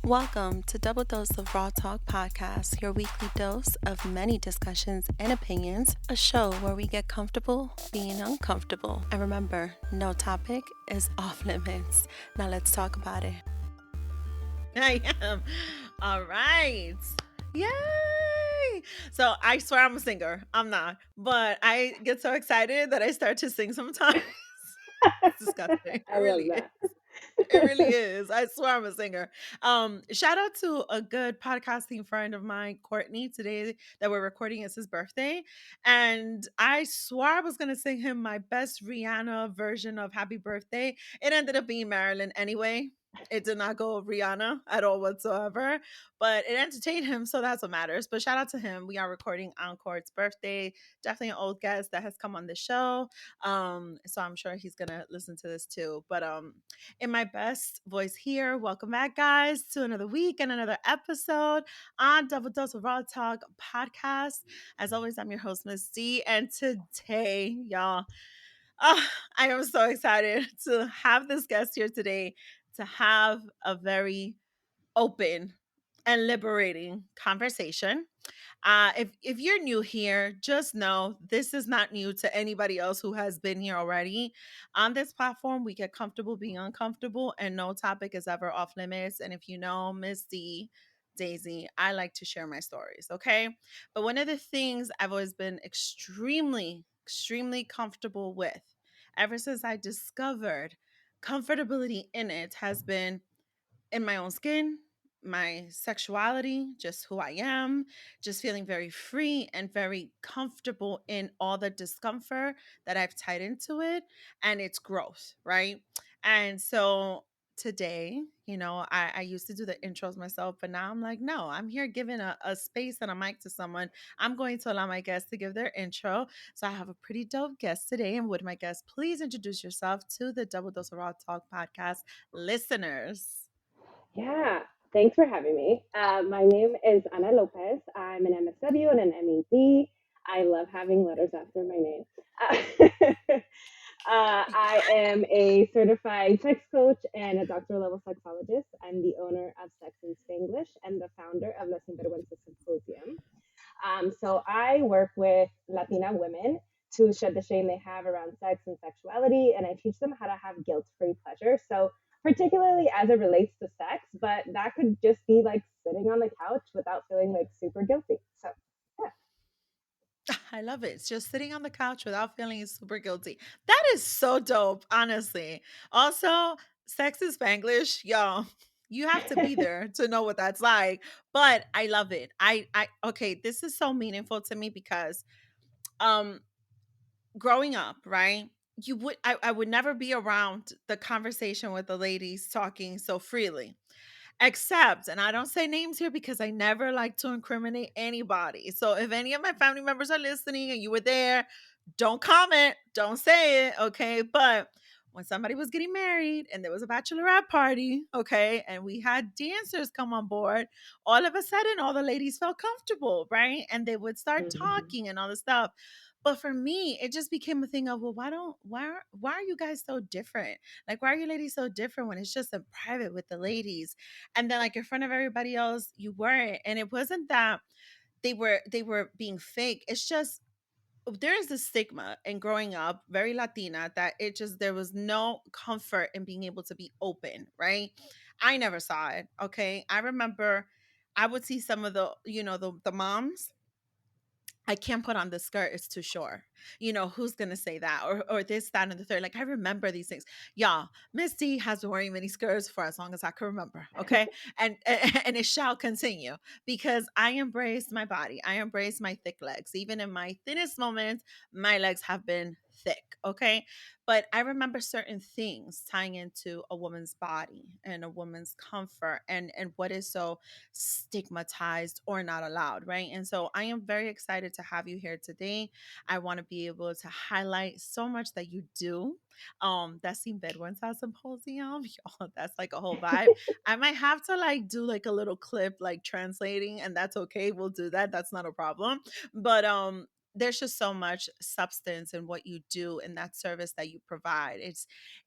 Welcome to Double Dose of Raw Talk Podcast, your weekly dose of many discussions and opinions, a show where we get comfortable being uncomfortable. And remember, no topic is off limits. Now let's talk about it. I am. All right. Yay! So I swear I'm a singer. I'm not. But I get so excited that I start to sing sometimes. It's disgusting. It I love really is. It really that. is. I swear I'm a singer. Shout out to a good podcasting friend of mine, Courtney. Today that we're recording is his birthday. And I swore I was gonna sing him my best Rihanna version of Happy Birthday. It ended up being Marilyn anyway. It did not go Rihanna at all whatsoever, but it entertained him, so that's what matters. But shout out to him. We are recording on Court's birthday. Definitely an old guest that has come on the show. So I'm sure he's gonna listen to this too. But in my best voice here. Welcome back, guys, to another week and another episode on Double Dose of Raw Talk podcast. As always, I'm your host, Miss D, and today, y'all, I am so excited to have this guest here today to have a very open and liberating conversation. If you're new here, just know this is not new to anybody else who has been here already. On this platform, we get comfortable being uncomfortable, and no topic is ever off limits. And if you know Miss D, Daisy, I like to share my stories, okay? But one of the things I've always been extremely comfortable with, ever since I discovered comfortability in it, has been in my own skin, my sexuality, just who I am, just feeling very free and very comfortable in all the discomfort that I've tied into it and its growth, right? And so today, I used to do the intros myself, but now I'm like, no, I'm here giving a space and a mic to someone. I'm going to allow my guests to give their intro. So I have a pretty dope guest today. And would my guest please introduce yourself to the Double Dose of Raw Talk podcast listeners? Yeah, thanks for having me. My name is Ana Lopez. I'm an MSW and an MED. I love having letters after my name. I am a certified sex coach and a doctoral level sexologist. I'm the owner of Sex and Spanglish and the founder of La Sirvenguenza Symposium. So I work with Latina women to shed the shame they have around sex and sexuality, and I teach them how to have guilt-free pleasure. So particularly as it relates to sex, but that could just be like sitting on the couch without feeling like super guilty. So yeah. I love it. It's just sitting on the couch without feeling super guilty. That is so dope, honestly. Also, sex is Spanglish, y'all. You have to be there to know what that's like. But I love it. I okay, this is so meaningful to me because um growing up, right? I would never be around the conversation with the ladies talking so freely. Except, and I don't say names here because I never like to incriminate anybody. So if any of my family members are listening and you were there, don't comment, don't say it, okay? But when somebody was getting married and there was a bachelorette party, okay, and we had dancers come on board, all of a sudden all the ladies felt comfortable, right? And they would start Mhm. talking and all this stuff. But for me, it just became a thing of, well, why are you guys so different? Like, why are you ladies so different when it's just in private with the ladies? And then like in front of everybody else you weren't, and it wasn't that they were being fake. It's just there is a stigma in growing up very Latina that it just there was no comfort in being able to be open, right? I never saw it. Okay, I remember I would see some of the the moms. I can't put on the skirt, it's too short. Who's gonna say that? Or this, that, and the third. Like I remember these things. Y'all, Miss D has been wearing mini skirts for as long as I can remember. Okay. And it shall continue because I embrace my body. I embrace my thick legs. Even in my thinnest moments, my legs have been thick. Okay. But I remember certain things tying into a woman's body and a woman's comfort and what is so stigmatized or not allowed, right? And so I am very excited to have you here today. I want to be able to highlight so much that you do. That Sirvenguenza Symposium, y'all, that's like a whole vibe. I might have to like do like a little clip like translating, and that's okay. We'll do that. That's not a problem. But there's just so much substance in what you do in that service that you provide.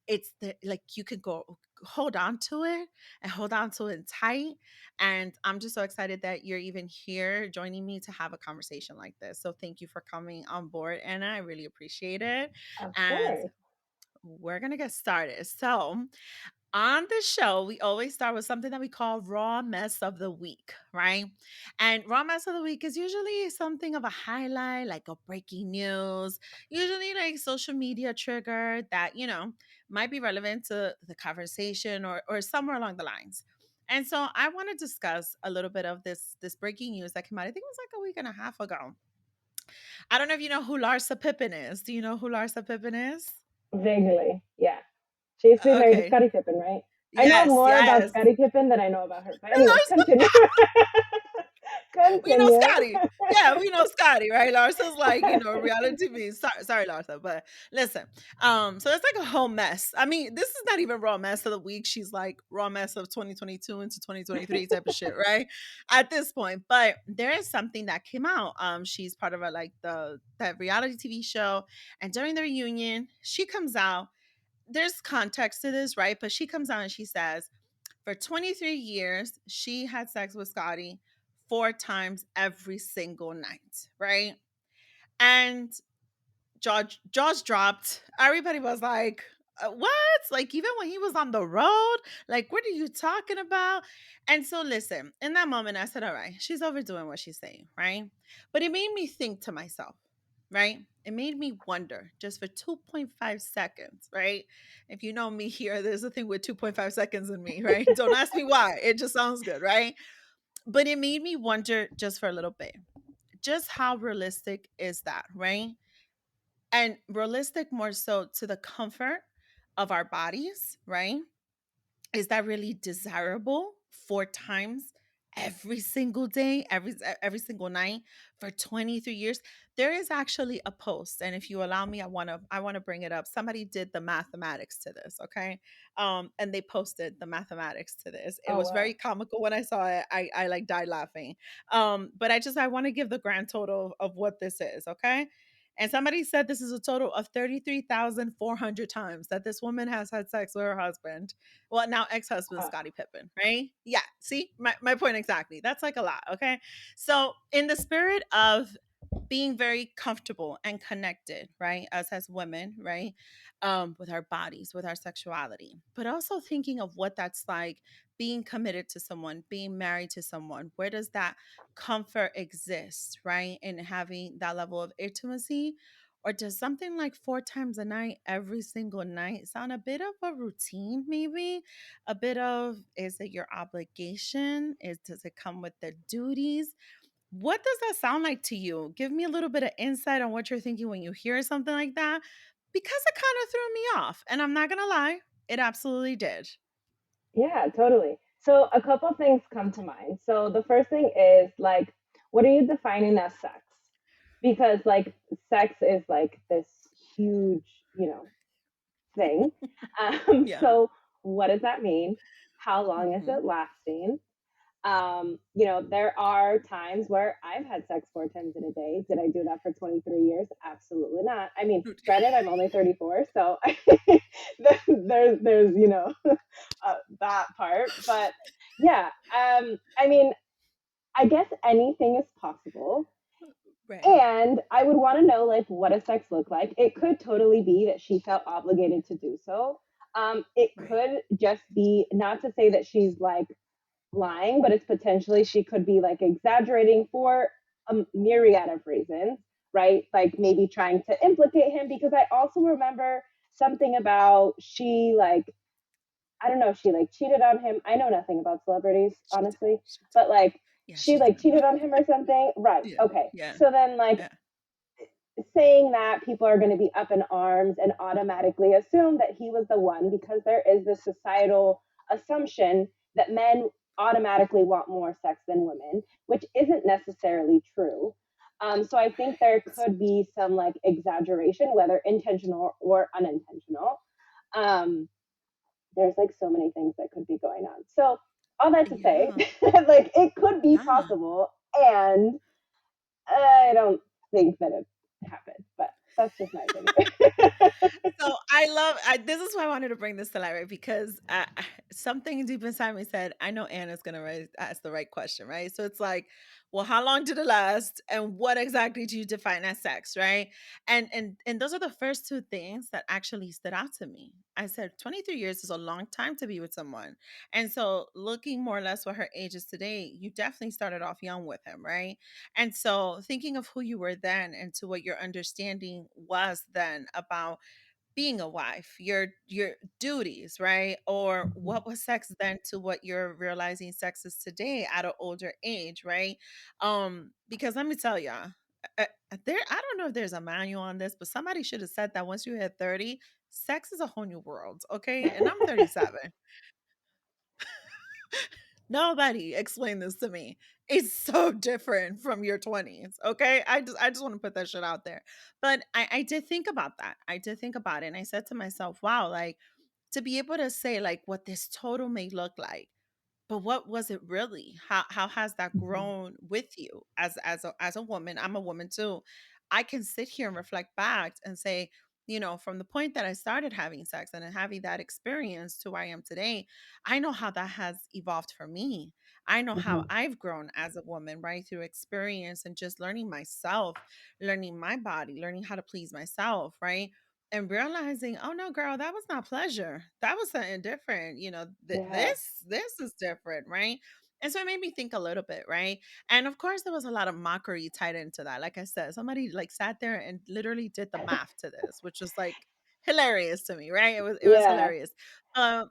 It's the, like, you could go hold on to it and hold on to it tight. And I'm just so excited that you're even here joining me to have a conversation like this. So thank you for coming on board, Anna. I really appreciate it. Of And course. we're gonna get started. So on the show, we always start with something that we call Raw Mess of the Week, right? And Raw Mess of the Week is usually something of a highlight, like a breaking news, usually like social media trigger that, might be relevant to the conversation, or somewhere along the lines. And so I want to discuss a little bit of this breaking news that came out. I think it was like a week and a half ago. I don't know if you know who Larsa Pippen is. Do you know who Larsa Pippen is? Vaguely, yeah. She used to be married to Okay. Scottie Pippen, right? I know Yes, more about yes. Scottie Pippen than I know about her. But anyways, continue. We know Continue. Scotty. Yeah, we know Scotty, right? Larsa's like, reality TV. Sorry, Larsa, but listen. So it's like a whole mess. I mean, this is not even raw mess of the week. She's like raw mess of 2022 into 2023 type of shit, right? At this point. But there is something that came out. She's part of a like the that reality TV show. And during the reunion, she comes out. There's context to this, right? But she comes out and she says, for 23 years, she had sex with Scotty 4 times every single night, right? And jaws dropped. Everybody was like, what? Like, even when he was on the road, like, what are you talking about? And so, listen, in that moment, I said, all right, she's overdoing what she's saying, right? But it made me think to myself, right? It made me wonder just for 2.5 seconds, right? If you know me here, there's a thing with 2.5 seconds in me, right? Don't ask me why. It just sounds good, right? But it made me wonder just for a little bit, just how realistic is that, right? And realistic more so to the comfort of our bodies, right? Is that really desirable 4 times every single day, every single night for 23 years? There is actually a post, and if you allow me, I want to bring it up. Somebody did the mathematics to this, okay? And they posted the mathematics to this. It Oh was very wow. comical when I saw it. I like died laughing. But I want to give the grand total of what this is, okay? And somebody said this is a total of 33,400 times that this woman has had sex with her husband, well, now ex-husband Uh, Scottie Pippen, right? Yeah. See, my point exactly. That's like a lot. Okay. So in the spirit of being very comfortable and connected, right? Us as women, right? With our bodies, with our sexuality, but also thinking of what that's like being committed to someone, being married to someone. Where does that comfort exist, right? In having that level of intimacy? Or does something like 4 times a night, every single night, sound a bit of a routine, maybe? A bit of, is it your obligation? Does it come with the duties? What does that sound like to you? Give me a little bit of insight on what you're thinking when you hear something like that, because it kind of threw me off. And I'm not going to lie, it absolutely did. yeah, totally. So a couple things come to mind. So the first thing is like, what are you defining as sex? Because like sex is like this huge, thing. Yeah. So what does that mean? How long is Hmm. it lasting? There are times where I've had sex 4 times in a day. Did I do that for 23 years? Absolutely not. I mean, granted, I'm only 34, so there's that part. But yeah, I mean, I guess anything is possible. Right. And I would want to know, like, what does sex look like? It could totally be that she felt obligated to do so. It Right. could just be, not to say that she's like lying, but it's potentially she could be like exaggerating for a myriad of reasons, right? Like maybe trying to implicate him, because I also remember something about she like, I don't know, she like cheated on him. I know nothing about celebrities, She did. honestly, She did. but like Yeah, she she like did. cheated on him or something. Right. Yeah. Okay. Yeah. So then like Yeah. saying that, people are going to be up in arms and automatically assume that he was the one, because there is this societal assumption that men automatically want more sex than women, which isn't necessarily true. So I think there Right. could be some like exaggeration, whether intentional or unintentional. Um, there's like so many things that could be going on. So all that to say, Yeah. like it could be Yeah. possible, and I don't think that it's That's just my opinion. So this is why I wanted to bring this to light, right? Because something deep inside me said, I know Anna's going to ask the right question, right? So it's like, well, how long did it last? And what exactly do you define as sex, right? And those are the first two things that actually stood out to me. I said 23 years is a long time to be with someone. And so looking more or less what her age is today, you definitely started off young with him, right? And so thinking of who you were then and to what your understanding was then about being a wife, your duties, right? Or Mhm. what was sex then to what you're realizing sex is today at an older age, right? Because let me tell y'all, there I don't know if there's a manual on this, but somebody should have said that once you hit 30, sex is a whole new world, okay? And I'm 37. Nobody explained this to me. It's so different from your 20s. Okay. I just want to put that shit out there. But I did think about that. I did think about it. And I said to myself, wow, like to be able to say like what this total may look like, but what was it really? How has that Mhm. grown with you as a woman? I'm a woman too. I can sit here and reflect back and say, from the point that I started having sex and having that experience to where I am today, I know how that has evolved for me. I know how Mhm. I've grown as a woman, right? Through experience and just learning myself, learning my body, learning how to please myself, right? And realizing, oh no, girl, that was not pleasure. That was something different. Yeah. This is different, right? And so it made me think a little bit, right? And of course, there was a lot of mockery tied into that. Like I said, somebody like sat there and literally did the math to this, which was like hilarious to me, right? It was Yeah. hilarious. Um,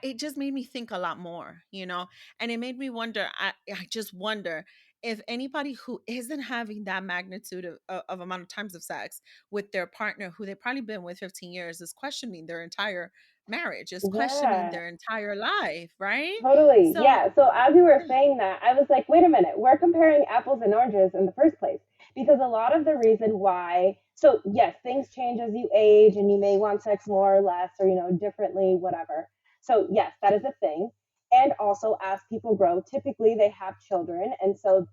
it just made me think a lot more, and it made me wonder. I just wonder if anybody who isn't having that magnitude of amount of times of sex with their partner who they've probably been with 15 years is questioning their entire marriage, is questioning Yeah. their entire life, right? Totally. So, Yeah. So as you were saying that, I was like, wait a minute, we're comparing apples and oranges in the first place. Because a lot of the reason why, so yes, things change as you age and you may want sex more or less or, differently, whatever. So yes, that is a thing. And also as people grow, typically they have children. And so,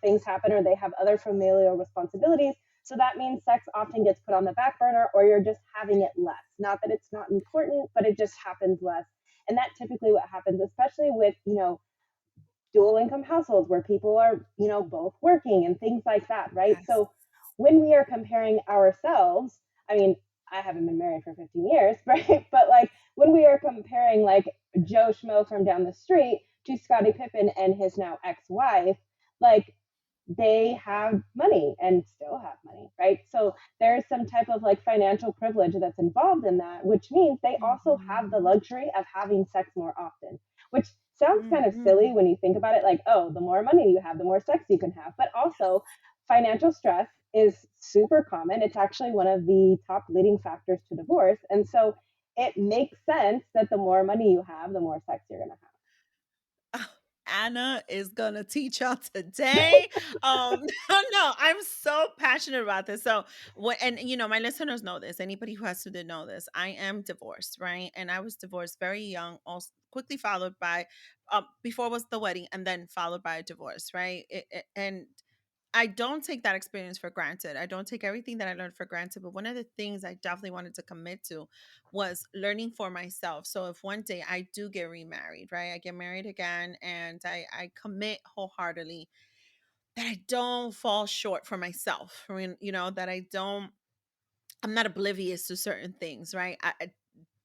things happen or they have other familial responsibilities. So that means sex often gets put on the back burner or you're just having it less. Not that it's not important, but it just happens less, and that typically what happens, especially with, dual income households where people are, both working and things like that, right? yes. So when we are comparing ourselves, I mean, I haven't been married for 15 years, right? But like when we are comparing like Joe Schmo from down the street to Scottie Pippen and his now ex-wife, like they have money and still have money, right? So there's some type of like financial privilege that's involved in that, which means they also have the Mhm. luxury of having sex more often, which sounds kind of silly Mhm. when you think about it, like, oh, the more money you have, the more sex you can have. But also, financial stress is super common. It's actually one of the top leading factors to divorce. And so it makes sense that the more money you have, the more sex you're going to Oh, Anna is gonna teach y'all today. No, I'm so passionate about this. So, what, and my listeners know this. Anybody who has to know this, I am divorced, right? And I was divorced very young, also quickly followed by, before was the wedding, and then followed by a divorce, right? And I don't take that experience for granted. I don't take everything that I learned for granted. But one of the things I definitely wanted to commit to was learning for myself. So if one day I do get remarried, right? I get married again and I commit wholeheartedly that I don't fall short for myself. I mean, that I'm not oblivious to certain things, right?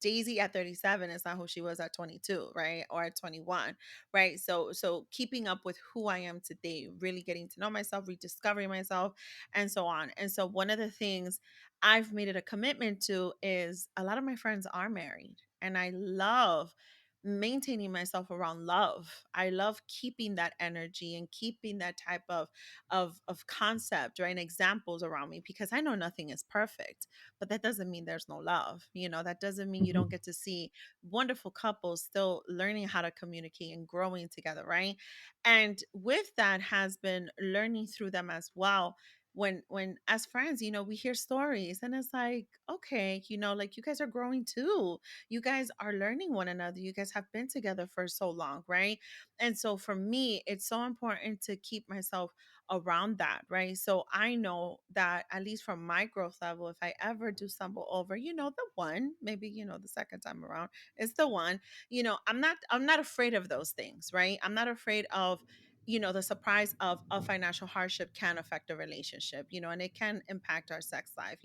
Daisy at 37 is not who she was at 22, right? Or at 21, right? So keeping up with who I am today, really getting to know myself, rediscovering myself, and so on. And so one of the things I've made it a commitment to is a lot of my friends are married, and I love maintaining myself around love. I love keeping that energy and keeping that type of concept, right? And examples around me, because I know nothing is perfect, but that doesn't mean there's no love. That doesn't mean you have. don't get to see wonderful couples still learning how to communicate and growing together, right? And with that has been learning through them as well. When as friends, we hear stories and it's like, okay, like you guys are growing too. You guys are learning one another. You guys have been together for so long, right? And so for me, it's so important to keep myself around that, right? So I know that at least from my growth level, if I ever do stumble over, the one, maybe, the second time around, it's the one, I'm not afraid of those things, right? I'm not afraid of, the surprise of a financial hardship can affect a relationship, and it can impact our sex life.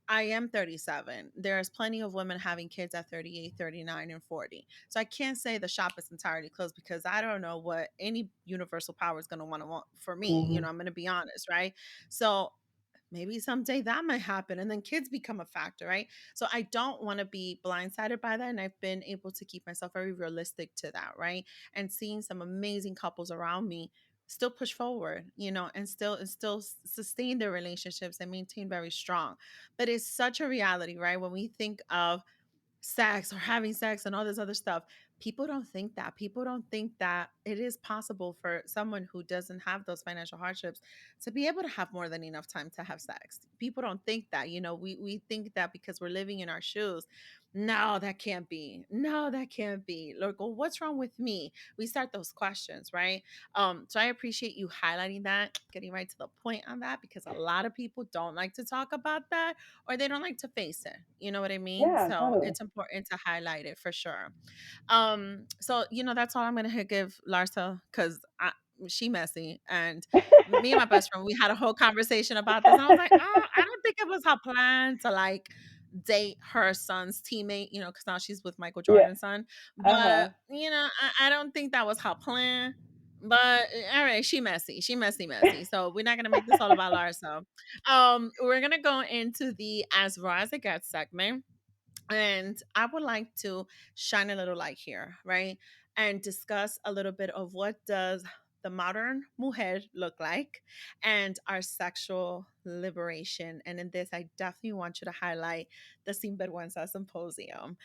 I am 37. There's plenty of women having kids at 38, 39, and 40. So I can't say the shop is entirely closed because I don't know what any universal power is going to want for me. Hmm. I'm going to be honest, right? So maybe someday that might happen and then kids become a factor, right? So I don't want to be blindsided by that, and I've been able to keep myself very realistic to that, right? And seeing some amazing couples around me still push forward, and still sustain their relationships and maintain very strong. But it's such a reality, right? When we think of sex or having sex and all this other stuff, people don't think that it is possible for someone who doesn't have those financial hardships to be able to have more than enough time to have sex. People don't think that, we think that because we're living in our shoes. No, that can't be. No, that can't be. Look, well, what's wrong with me? We start those questions, right? So I appreciate you highlighting that, getting right to the point on that, because a lot of people don't like to talk about that, or they don't like to face it. You know what I mean? Yeah, So totally. it's important to highlight it for sure. So that's all I'm gonna give Larsa, because she messy, and me and my best friend, we had a whole conversation about this, and I was like, oh, I don't think it was her plan to like date her son's teammate, because now she's with Michael Yeah. Jordan's son. Uh-huh. But I don't think that was her plan. But all right, she messy. She messy, messy. So we're not gonna make this all about Larsa. We're gonna go into the As Raw as It Gets segment, and I would like to shine a little light here, right? And discuss a little bit of what does the modern mujer look like and our sexual liberation. And in this, I definitely want you to highlight the Sinvergüenza Symposium.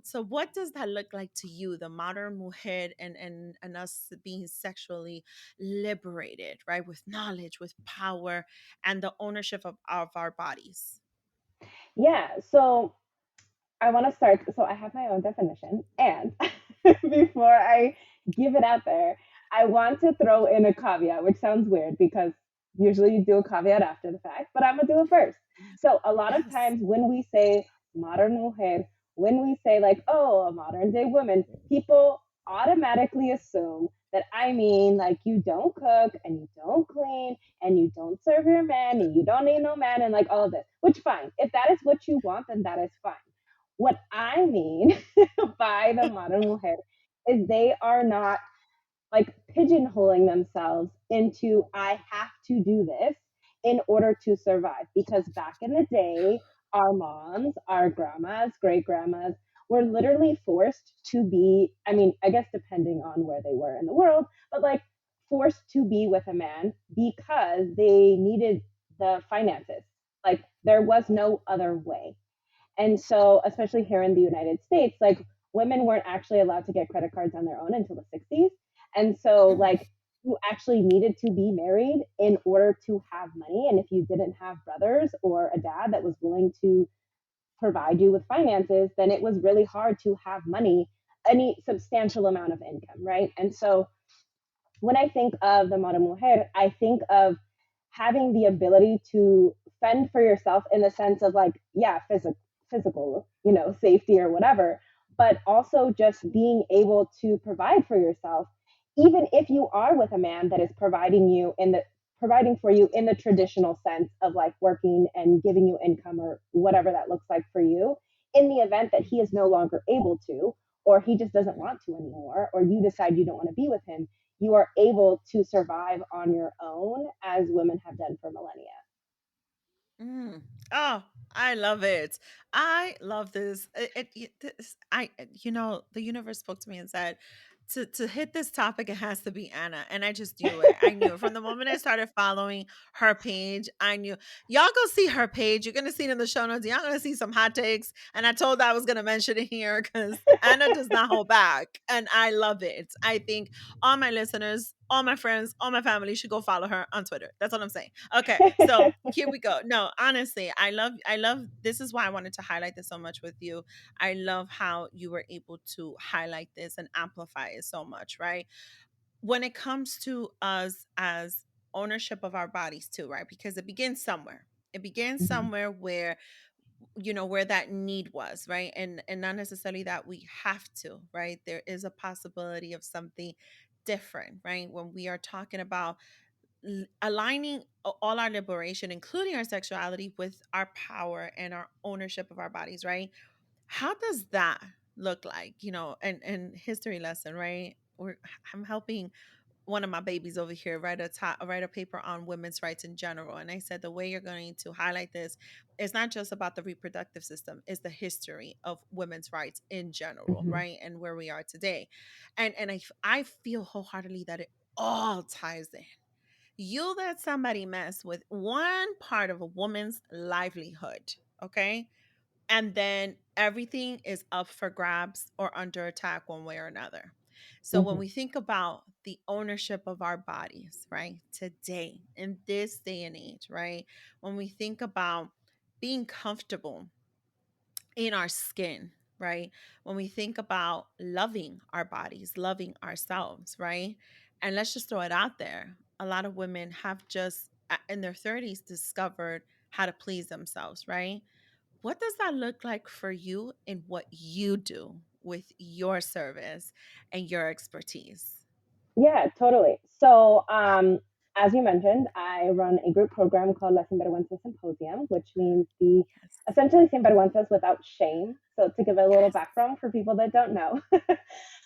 So what does that look like to you, the modern mujer, and us being sexually liberated, right? With knowledge, with power, and the ownership of our bodies. Yeah. So I want to start. So I have my own definition. And before I give it out there, I want to throw in a caveat, which sounds weird because usually you do a caveat after the fact, but I'm going to do it first. So a lot of Yes. times when we say modern mujer, when we say like, oh, a modern day woman, people automatically assume that I mean like you don't cook and you don't clean and you don't serve your man and you don't need no man and like all of this, which fine. If that is what you want, then that is fine. What I mean by the modern mujer is they are not like pigeonholing themselves into I have to do this in order to survive. Because back in the day, our moms, our grandmas, great grandmas were literally forced to be, I mean, I guess depending on where they were in the world, but like forced to be with a man because they needed the finances. Like there was no other way. And so, especially here in the United States, like women weren't actually allowed to get credit cards on their own until the 60s. And so, Mm, like, you actually needed to be married in order to have money. And if you didn't have brothers or a dad that was willing to provide you with finances, then it was really hard to have money, any substantial amount of income, right? And so, when I think of the modern mujer, I think of having the ability to fend for yourself in the sense of like, yeah, physical, safety or whatever, but also just being able to provide for yourself, even if you are with a man that is providing for you in the traditional sense of like working and giving you income or whatever that looks like for you. In the event that he is no longer able to, or he just doesn't want to anymore, or you decide you don't want to be with him, you are able to survive on your own as women have done for millennia. mm. Oh, I love it. I love this. The universe spoke to me and said, to hit this topic, it has to be Anna. And I just knew it. I knew it. From the moment I started following her page. I knew. Y'all go see her page. You're going to see it in the show notes. Y'all going to see some hot takes. And I told her I was going to mention it here because Anna does not hold back. And I love it. I think all my listeners, all my friends, all my family should go follow her on Twitter. That's what I'm saying. Okay, so here we go. No, honestly, I love this is why I wanted to highlight this so much with you. I love how you were able to highlight this and amplify it so much, right? When it comes to us as ownership of our bodies too, right? Because it begins somewhere. It begins Mhm. somewhere where, where that need was, right? And not necessarily that we have to, right? There is a possibility of something different, right? When we are talking about aligning all our liberation, including our sexuality, with our power and our ownership of our bodies, right? How does that look like? And history lesson, right? I'm helping one of my babies over here write a paper on women's rights in general. And I said the way you're going to highlight this is not just about the reproductive system, it's the history of women's rights in general, Mhm. right? And where we are today. And I feel wholeheartedly that it all ties in. You let somebody mess with one part of a woman's livelihood, okay? And then everything is up for grabs or under attack one way or another. So when Mhm. we think about the ownership of our bodies, right, today, in this day and age, right, when we think about being comfortable in our skin, right, when we think about loving our bodies, loving ourselves, right, and let's just throw it out there. A lot of women have just in their 30s discovered how to please themselves, right? What does that look like for you in what you do with your service and your expertise? Yeah, totally. So, as you mentioned, I run a group program called La Sinvergüenza Symposium, which means the Yes. essentially Sinvergüenzas without shame. So, to give a little Yes. background for people that don't know,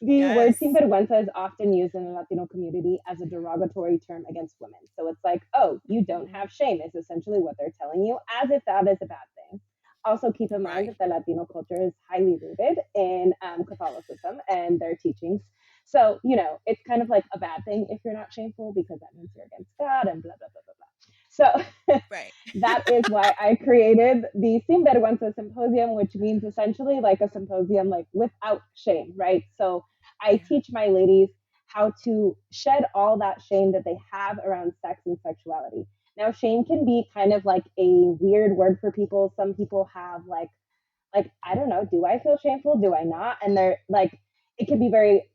the word Yes. Sinvergüenza is often used in the Latino community as a derogatory term against women. So, it's like, oh, you don't Mhm. have shame, is essentially what they're telling you, as if that is a bad thing. Also, keep in mind Right. that the Latino culture is highly rooted in Catholicism and their teachings. So, it's kind of like a bad thing if you're not shameful because that means you're against God and blah, blah, blah, blah, blah. So, Right. that is why I created the Sinvergüenza Symposium, which means essentially like a symposium, like without shame, right? So, I Yeah. teach my ladies how to shed all that shame that they have around sex and sexuality. Now, shame can be kind of like a weird word for people. Some people have like I don't know, do I feel shameful? Do I not? And they're like, it can be very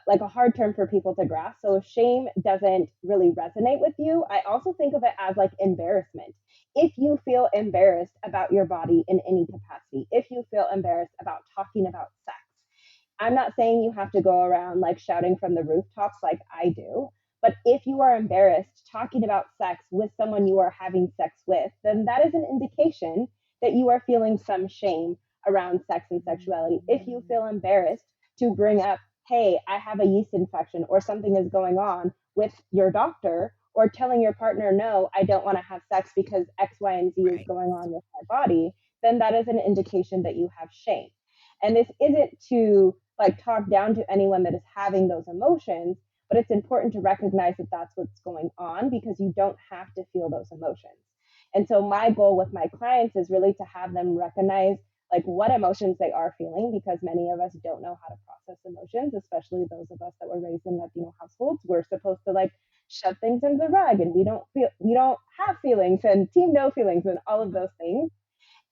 like a hard term for people to grasp. So if shame doesn't really resonate with you, I also think of it as like embarrassment. If you feel embarrassed about your body in any capacity, if you feel embarrassed about talking about sex, I'm not saying you have to go around like shouting from the rooftops like I do, but if you are embarrassed talking about sex with someone you are having sex with, then that is an indication that you are feeling some shame around sex and sexuality. If you Mm. feel embarrassed to bring up, hey, I have a yeast infection or something is going on with your doctor, or telling your partner, no, I don't want to have sex because X, Y, and Z is Right. going on with my body, then that is an indication that you have shame. And this isn't to like talk down to anyone that is having those emotions, but it's important to recognize that that's what's going on because you don't have to feel those emotions. And so my goal with my clients is really to have them recognize like what emotions they are feeling because many of us don't know how to process emotions, especially those of us that were raised in Latino households. We're supposed to like shove things in the rug and we don't have feelings and team no feelings and all of Mhm. those things.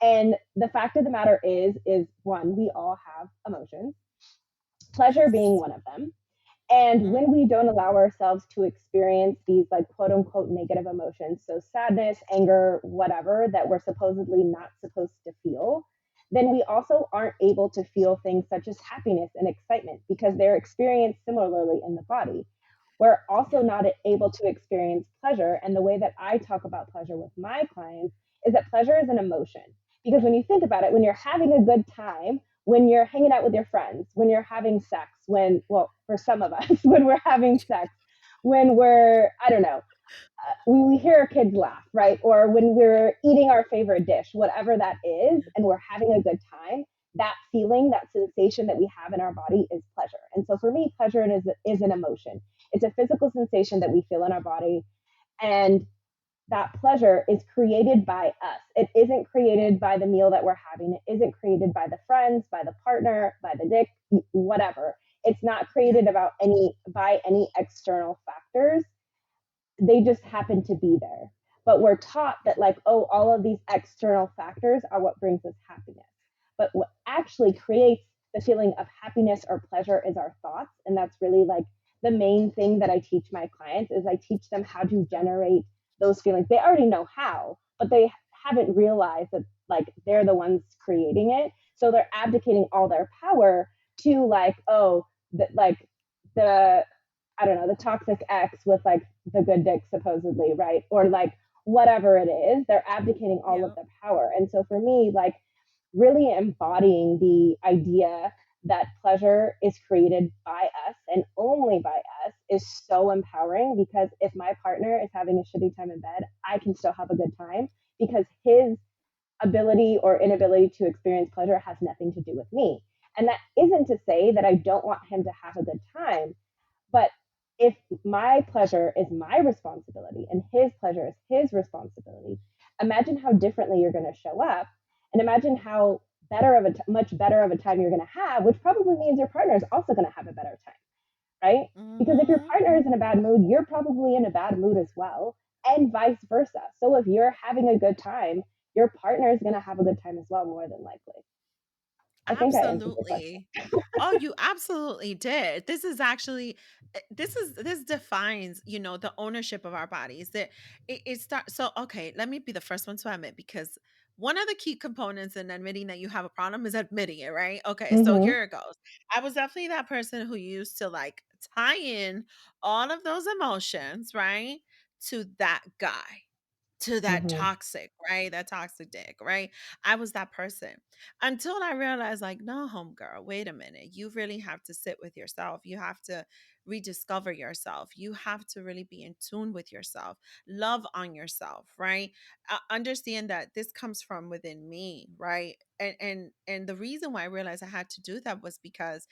And the fact of the matter is one, we all have emotions, pleasure being Yes. one of them. And Mm. when we don't allow ourselves to experience these like quote unquote negative emotions, so sadness, anger, whatever that we're supposedly not supposed to feel, then we also aren't able to feel things such as happiness and excitement because they're experienced similarly in the body. We're also Yeah. not able to experience pleasure. And the way that I talk about pleasure with my clients is that pleasure is an emotion. Because when you think about it, when you're having a good time, when you're hanging out with your friends, when you're having sex, well, for some of us, when we're having sex, when we're, I don't know, we hear our kids laugh, right? Or when we're eating our favorite dish, whatever that is, and we're having a good time, that feeling, that sensation that we have in our body is pleasure. And so for me, pleasure is an emotion. It's a physical sensation that we feel in our body. And that pleasure is created by us. It isn't created by the meal that we're having. It isn't created by the friends, by the partner, by the dick, whatever. It's not Yeah. created by any external factors. They just happen to be there. But we're taught Yeah. that like, oh, all of these external factors are what brings us happiness. But what actually creates the feeling of happiness or pleasure is our thoughts. And that's really like the main thing that I teach my clients is I teach them how to generate those feelings. They already know how, but they haven't realized that like they're the ones creating it. So they're abdicating all their power to like, oh, like the I don't know, the toxic ex with like the good dick supposedly, right? Or like whatever it is, they're abdicating all of Yeah. their power. And so for me, like really embodying the idea that pleasure is created by us and only by us is so empowering, because if my partner is having a shitty time in bed, I can still have a good time because his ability or inability to experience pleasure has nothing to do with me. And that isn't to say that I don't want him to have a good time, but if my pleasure is my responsibility and his pleasure is his responsibility, imagine how differently you're going to show up, and imagine how much better of a time you're going to have, which probably means your partner is also going to have a better time, right? Because if your Mm-hmm. partner is in a bad mood, you're probably in a bad mood as well, and vice versa. So if you're having a good time, your partner is going to have a good time as well, more than likely. I think I answered your question. Absolutely. Oh, you absolutely did. This is actually this defines, the ownership of our bodies. That it starts. So, okay, let me be the first one to admit, because one of the key components in admitting that you have a problem is admitting it, right? Okay, so Mm-hmm. here it goes. I was definitely that person who used to like tie in all of those emotions, right, to that guy, to that Mm-hmm. toxic, right? That toxic dick, right? I was that person until I realized, like, no, homegirl, wait a minute. You really have to sit with yourself. You have to rediscover yourself. You have to really be in tune with yourself, love on yourself, right? Understand that this comes from within me, right? And the reason why I realized I had to do that was because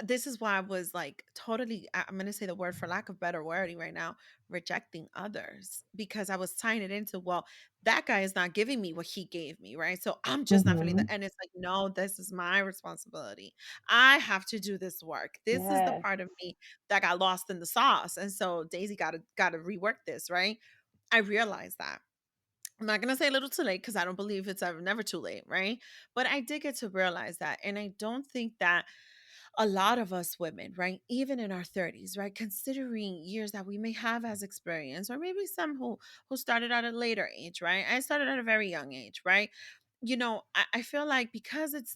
this is why I was like totally, I'm going to say the word for lack of better wording right now, rejecting others, because I was tying it into, well, that guy is not giving me what he gave me, right? So I'm just not feeling that. Mm-hmm. And it's like, no, this is my responsibility. I have to do this work. This is the Yes. part of me that got lost in the sauce. And so Daisy got to rework this, right? I realized that. I'm not gonna say a little too late, because I don't believe it's ever never too late, right? But I did get to realize that. And I don't think that a lot of us women, right, even in our 30s, right, considering years that we may have as experience, or maybe some who started at a later age, right? I started at a very young age, right? I feel like because it's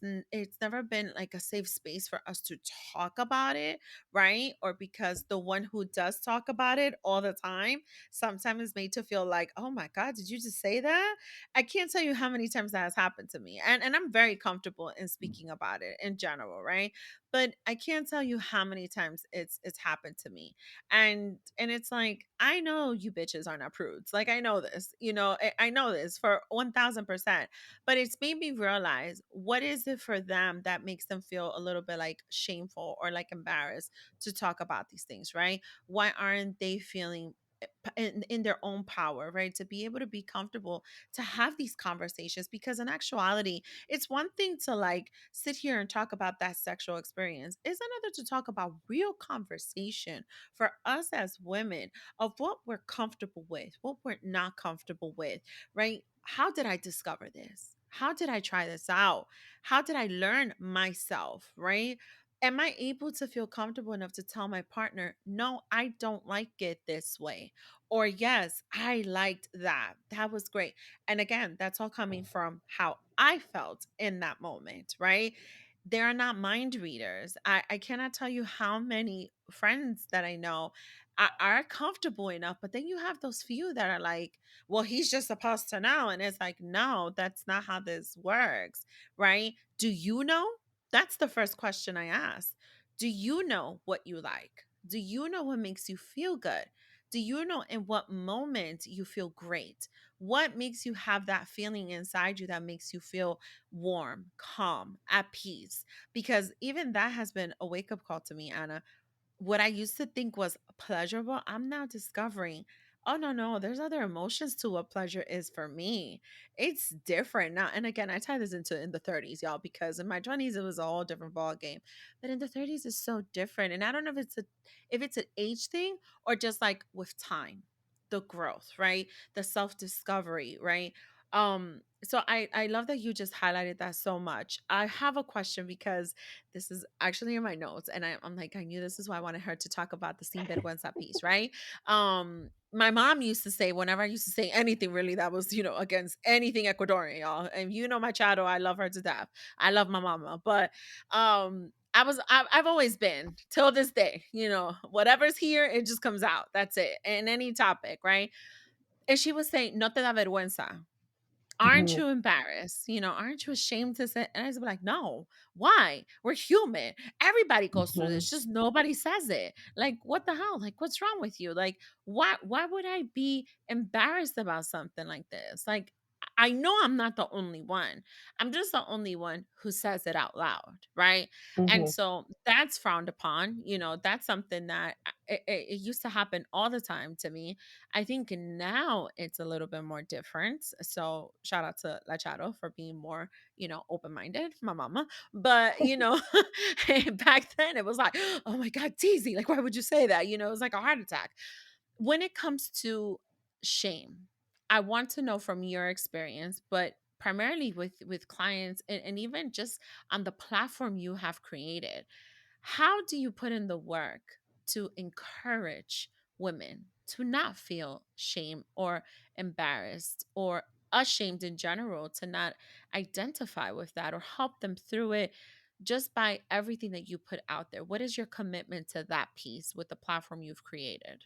never been like a safe space for us to talk about it, right? Or because the one who does talk about it all the time sometimes is made to feel like, oh my God, did you just say that? I can't tell you how many times that has happened to me. And I'm very comfortable in speaking about it in general, right? But I can't tell you how many times it's happened to me. And it's like, I know you bitches are not prudes. Like, I know this, I know this for 1000%. But it's made me realize, what is it for them that makes them feel a little bit like shameful or like embarrassed to talk about these things, right? Why aren't they feeling in their own power, right? To be able to be comfortable to have these conversations, because in actuality, it's one thing to like sit here and talk about that sexual experience. It's another to talk about real conversation for us as women of what we're comfortable with, what we're not comfortable with, right? How did I discover this? How did I try this out? How did I learn myself, right? Am I able to feel comfortable enough to tell my partner, no, I don't like it this way? Or yes, I liked that. That was great. And again, that's all coming from how I felt in that moment, right? They're not mind readers. I cannot tell you how many friends that I know are comfortable enough, but then you have those few that are like, well, he's just supposed to know. And it's like, no, that's not how this works, right? Do you know? That's the first question I ask. Do you know what you like? Do you know what makes you feel good? Do you know in what moment you feel great? What makes you have that feeling inside you that makes you feel warm, calm, at peace? Because even that has been a wake up call to me, Anna. What I used to think was pleasurable, I'm now discovering, oh no, no, there's other emotions to what pleasure is for me. It's different now. And again, I tie this into in the 30s, y'all, because in my 20s it was a whole different ball game. But in the 30s it's so different. And I don't know if it's an age thing or just like with time, the growth, right? The self-discovery, right? So I love that you just highlighted that so much. I have a question because this is actually in my notes, and I'm like, I knew this is why I wanted her to talk about the Sirvenguenza piece, right? My mom used to say, whenever I used to say anything really that was, against anything Ecuadorian, y'all, and my shadow, I love her to death. I love my mama, but I've always been till this day, whatever's here, it just comes out. That's it. And any topic, right? And she was saying, no te da vergüenza, aren't Mhm, you embarrassed? Aren't you ashamed to say? And I was like, no, why? We're human. Everybody goes through mhm, this. Just nobody says it. Like, what the hell? Like, what's wrong with you? Like, why would I be embarrassed about something like this? Like, I know I'm not the only one. I'm just the only one who says it out loud, right? And mhm. so that's frowned upon. That's something that it used to happen all the time to me. I think now it's a little bit more different. So shout out to La Charo for being more, open minded, my mama. But, back then it was like, oh my God, teasy. Like, why would you say that? It was like a heart attack. When it comes to shame, I want to know from your experience, but primarily with clients, and even just on the platform you have created, how do you put in the work to encourage women to not feel shame or embarrassed or ashamed in general, to not identify with that or help them through it just by everything that you put out there? What is your commitment to that piece with the platform you've created?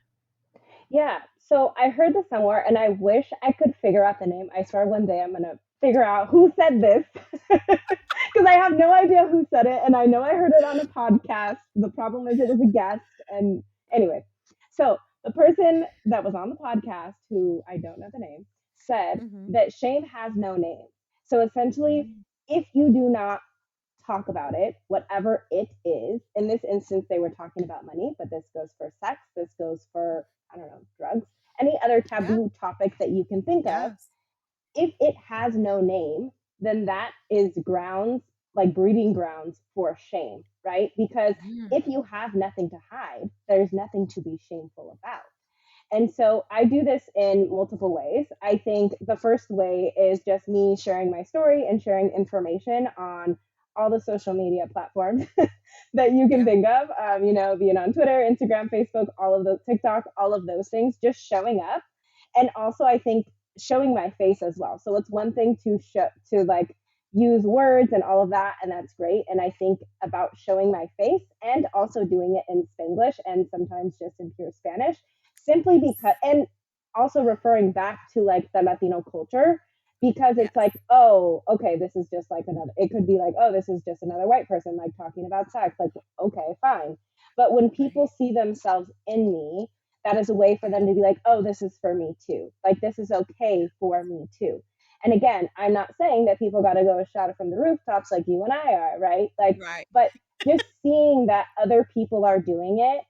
Yeah, so I heard this somewhere and I wish I could figure out the name. I swear one day I'm going to figure out who said this because I have no idea who said it. And I know I heard it on a podcast. The problem is it was a guest. And anyway, so the person that was on the podcast, who I don't know the name, said Mm-hmm. that shame has no name. So essentially, Mm-hmm. if you do not talk about it, whatever it is. In this instance, they were talking about money, but this goes for sex, this goes for, I don't know, drugs, any other Yeah. taboo topic that you can think of. Yes. If it has no name, then that is grounds, like breeding grounds for shame, right? Because if Mm. you have nothing to hide, there's nothing to be shameful about. And so I do this in multiple ways. I think the first way is just me sharing my story and sharing information on all the social media platforms that you can Yeah. think of, being on Twitter, Instagram, Facebook, all of those, TikTok, all of those things, just showing up. And also, I think showing my face as well. So it's one thing to show, to like use words and all of that, and that's great. And I think about showing my face and also doing it in Spanglish and sometimes just in pure Spanish, simply Yes. because, and also referring back to like the Latino culture, because it's Yes. like, oh, okay, this is just like another, it could be like, oh, this is just another white person like talking about sex. Like, okay, fine. But when people Right. see themselves in me, that is a way for them to be like, oh, this is for me too. Like, this is okay for me too. And again, I'm not saying that people got to go shout it from the rooftops like you and I are, right? Like, Right. but just seeing that other people are doing it,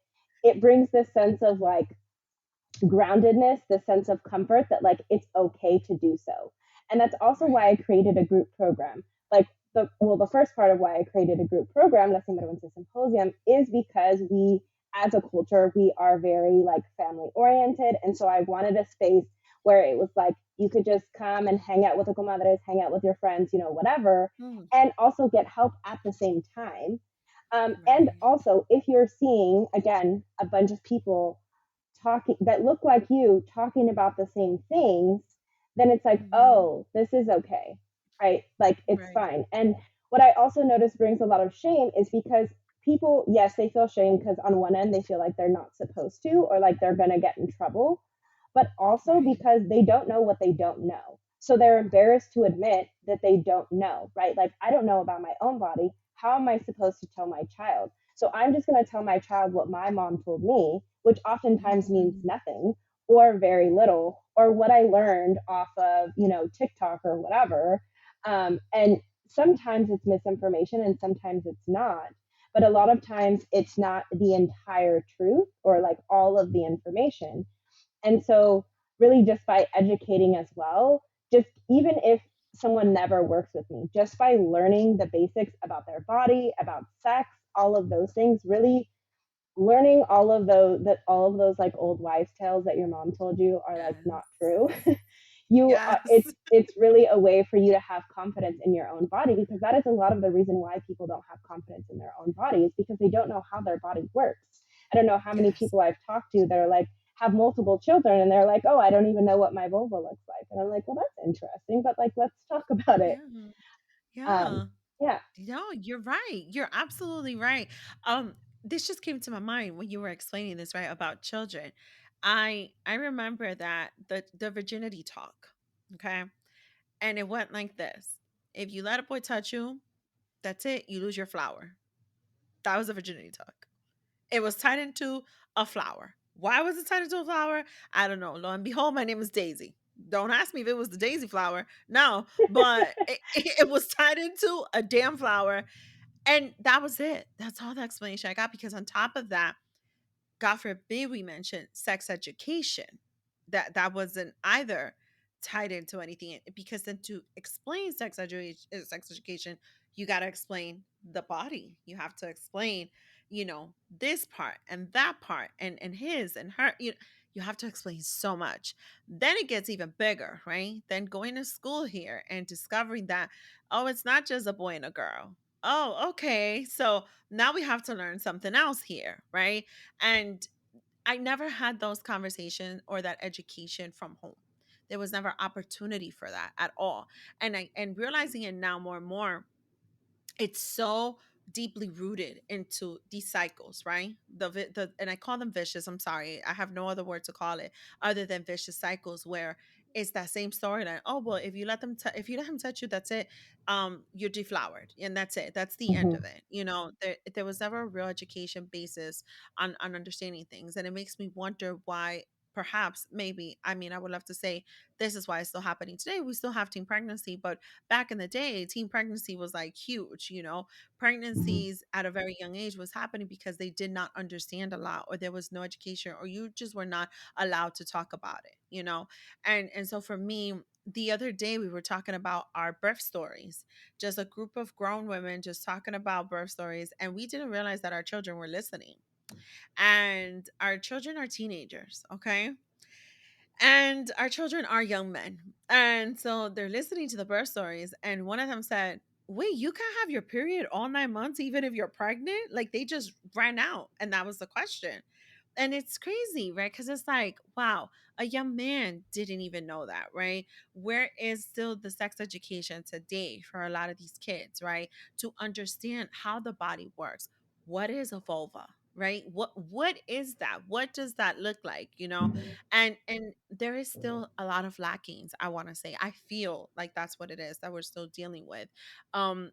it brings this sense of like groundedness, the sense of comfort that like it's okay to do so. And that's also Right. why I created a group program. Like the first part of why I created a group program, La Sinvergüenza Symposium, is because we as a culture, we are very like family oriented. And so I wanted a space where it was like you could just come and hang out with the comadres, hang out with your friends, whatever, Mm. and also get help at the same time. And Right. also, if you're seeing, again, a bunch of people talking that look like you talking about the same things, then it's like, Mhm. oh, this is okay, right? Like it's Right. fine. And what I also notice brings a lot of shame is because people, yes, they feel shame because on one end they feel like they're not supposed to or like they're going to get in trouble, but also Right. because they don't know what they don't know. So they're embarrassed to admit that they don't know, right? Like, I don't know about my own body. How am I supposed to tell my child? So I'm just going to tell my child what my mom told me, which oftentimes means Mhm. nothing or very little, or what I learned off of, TikTok or whatever. And sometimes it's misinformation and sometimes it's not. But a lot of times it's not the entire truth or like all of the information. And so, really, just by educating as well, just even if someone never works with me, just by learning the basics about their body, about sex, all of those things, really learning all of those like old wives' tales that your mom told you are like not Yes. true. you Yes. it's really a way for you to have confidence in your own body, because that is a lot of the reason why people don't have confidence in their own bodies, because they don't know how their body works. I don't know how many Yes. people I've talked to that are like, have multiple children, and they're like, oh, I don't even know what my vulva looks like, and I'm like, well, that's interesting, but like, let's talk about it. Yeah. um Yeah. yeah. No, you're right. You're absolutely right. Um, this just came to my mind when you were explaining this, right, about children. I remember that the virginity talk, okay? And it went like this. If you let a boy touch you, that's it, you lose your flower. That was the virginity talk. It was tied into a flower. Why was it tied into a flower? I don't know. Lo and behold, my name is Daisy. Don't ask me if it was the daisy flower. No, but it was tied into a damn flower, and that was it. That's all the explanation I got, because on top of that, God forbid we mention sex education. That wasn't either tied into anything, because then to explain sex education, you got to explain the body. You have to explain, this part and that part, and his and her. You have to explain so much. Then it gets even bigger, right? Then going to school here and discovering that, oh, it's not just a boy and a girl. Oh, okay. So now we have to learn something else here, right? And I never had those conversations or that education from home. There was never opportunity for that at all. And realizing it now more and more, it's so deeply rooted into these cycles, right? The and I call them vicious. I'm sorry, I have no other word to call it other than vicious cycles, where it's that same storyline. Oh well, if you let if you let him touch you, that's it. You're deflowered, and that's it. That's the end Hmm. of it. There was never a real education basis on understanding things, and it makes me wonder why. Perhaps, maybe, I mean, I would love to say this is why it's still happening today. We still have teen pregnancy, but back in the day, teen pregnancy was like huge. Hmm. Pregnancies at a very young age was happening because they did not understand a lot, or there was no education, or you just were not allowed to talk about it. And so for me, the other day we were talking about our birth stories, just a group of grown women just talking about birth stories, and we didn't realize that our children were listening. And our children are teenagers, okay? And our children are young men. And so they're listening to the birth stories. And one of them said, wait, you can have your period all 9 months, even if you're pregnant? Like they just ran out. And that was the question. And it's crazy, right? Because it's like, wow, a young man didn't even know that, right? Where is still the sex education today for a lot of these kids, right? To understand how the body works. What is a vulva? Right? What is that? What does that look like? And there is still a lot of lackings, I want to say. I feel like that's what it is that we're still dealing with. um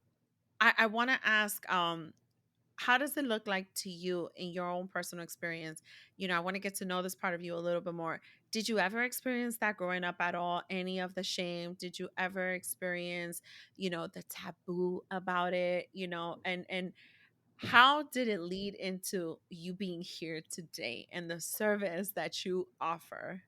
I want to ask, how does it look like to you in your own personal experience? I want to get to know this part of you a little bit more. Did you ever experience that growing up at all? Any of the shame? Did you ever experience, the taboo about it? And how did it lead into you being here today and the service that you offer?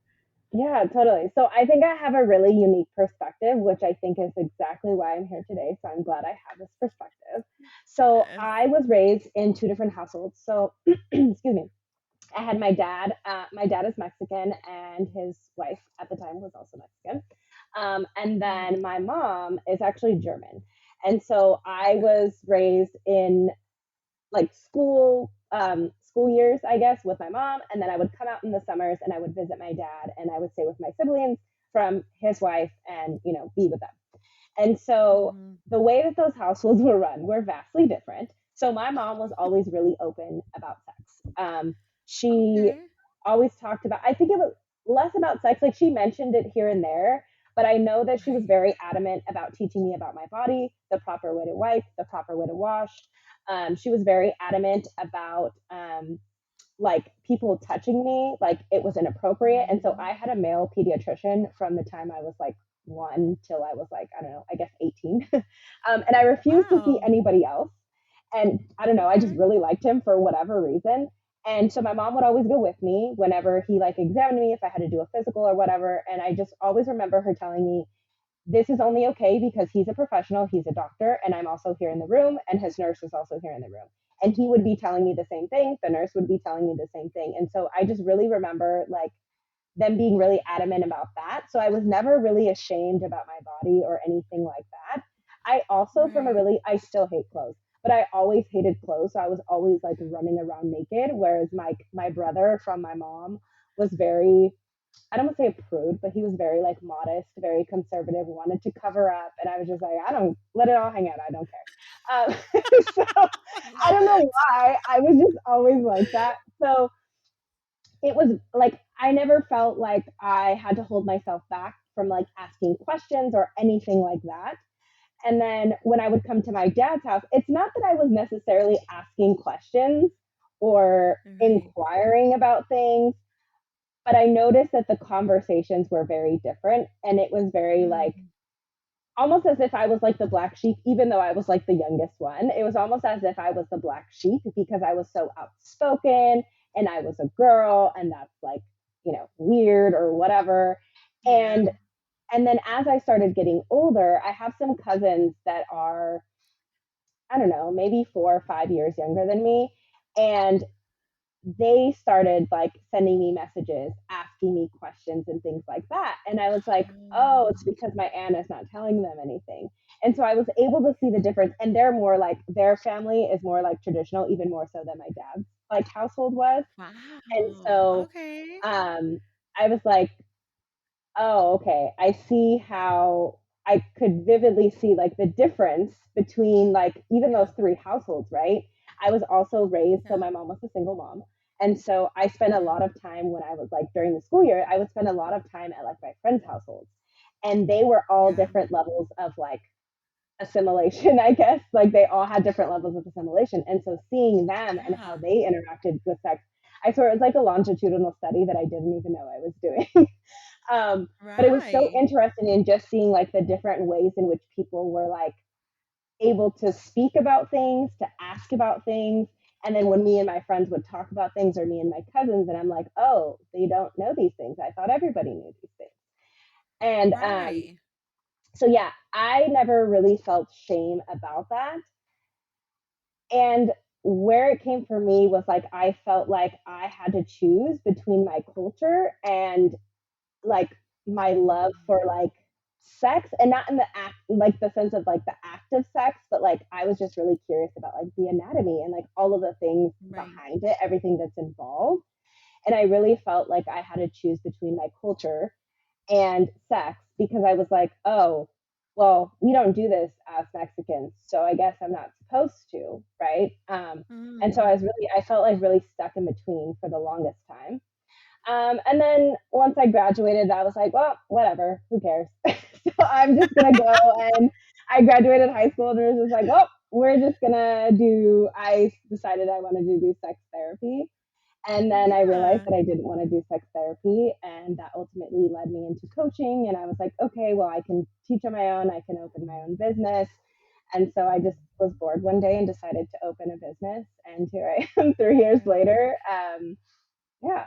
Yeah, totally. So I think I have a really unique perspective, which I think is exactly why I'm here today. So I'm glad I have this perspective. So Yes. I was raised in two different households. So, excuse me. I had my dad. My dad is Mexican, and his wife at the time was also Mexican. And Mm, then my mom is actually German. And so I okay. was raised in like school years, I guess, with my mom, and then I would come out in the summers and I would visit my dad, and I would stay with my siblings from his wife, and be with them. And so Mhm. the way that those households were run were vastly different. So my mom was always really open about sex. She Okay. always talked about, I think it was less about sex, like she mentioned it here and there, but I know that she was Right. very adamant about teaching me about my body, the proper way to wipe, the proper way to wash. She was very adamant about like people touching me, like it was inappropriate. And so Mhm. I had a male pediatrician from the time I was like one till I was like, I don't know, I guess 18. And I refused to see Wow. anybody else. And I don't know, I just Okay. really liked him for whatever reason. And so my mom would always go with me whenever he like examined me, if I had to do a physical or whatever. And I just always remember her telling me, this is only okay because he's a professional, he's a doctor, and I'm also here in the room, and his nurse is also here in the room. And he would be telling me the same thing, the nurse would be telling me the same thing. And so I just really remember like them being really adamant about that. So I was never really ashamed about my body or anything like that. I also, from a Right. really, I still hate clothes, but I always hated clothes. So I was always like running around naked. Whereas my brother from my mom was very, I don't want to say a prude, but he was very like modest, very conservative, wanted to cover up. And I was just like, I don't let it all hang out. I don't care. So I Love don't know it. why I was just always like that. So it was like I never felt like I had to hold myself back from like asking questions or anything like that. And then when I would come to my dad's house, it's not that I was necessarily asking questions or Right. inquiring about things, but I noticed that the conversations were very different. And it was very like Mm, almost as if I was like the black sheep, even though I was like the youngest one. It was almost as if I was the black sheep because I was so outspoken and I was a girl, and that's like, weird or whatever. yeah. And then as I started getting older, I have some cousins that are, I don't know, maybe 4 or 5 years younger than me. And they started like sending me messages, asking me questions and things like that. And I was like, oh, it's Oh, because my aunt is not telling them anything. And so I was able to see the difference. And they're more like, their family is more like traditional, even more so than my dad's like household was. And wow. so Okay. um, I was like, oh, okay. I see how I could vividly see like the difference between like even Yeah. those three households, right? I was also raised, so Yeah. my mom was a single mom. And so I spent a Yeah. lot of time when I was like during the school year, I would spend a lot of time at like my friends' households. And they were all Yeah. different levels of like assimilation, I guess. Like they all had different levels of assimilation. And so seeing them and how Yeah. they interacted with sex, I swear it was like a longitudinal study that I didn't even know I was doing. But it was so Right. interesting in just seeing like the different ways in which people were like able to speak about things, to ask about things. And then when me and my friends would talk about things, or me and my cousins, and I'm like, oh, they don't know these things. I thought everybody knew these things. And Right. so, yeah, I never really felt shame about that. And where it came for me was like, I felt like I had to choose between my culture and like my love Mm, for like sex, and not in the act, like the sense of like the act of sex, but like I was just really curious about like the anatomy and like all of the things right. behind it, everything that's involved. And I really felt like I had to choose between my culture and sex because I was like, oh, well, we don't do this as Mexicans, so I guess I'm not supposed to, right? And so Mm, I felt like really stuck in between for the longest time. And then once I graduated, I was like, well, whatever, who cares? So I'm just gonna go. And I graduated high school, and it was just like, well, we're just gonna do. I decided I wanted to do sex therapy, and then I realized yeah. that I didn't want to do sex therapy, and that ultimately led me into coaching. And I was like, okay, well, I can teach on my own. I can open my own business. And so I just was bored one day and decided to open a business. And here I am 3 years Yeah. later. Yeah.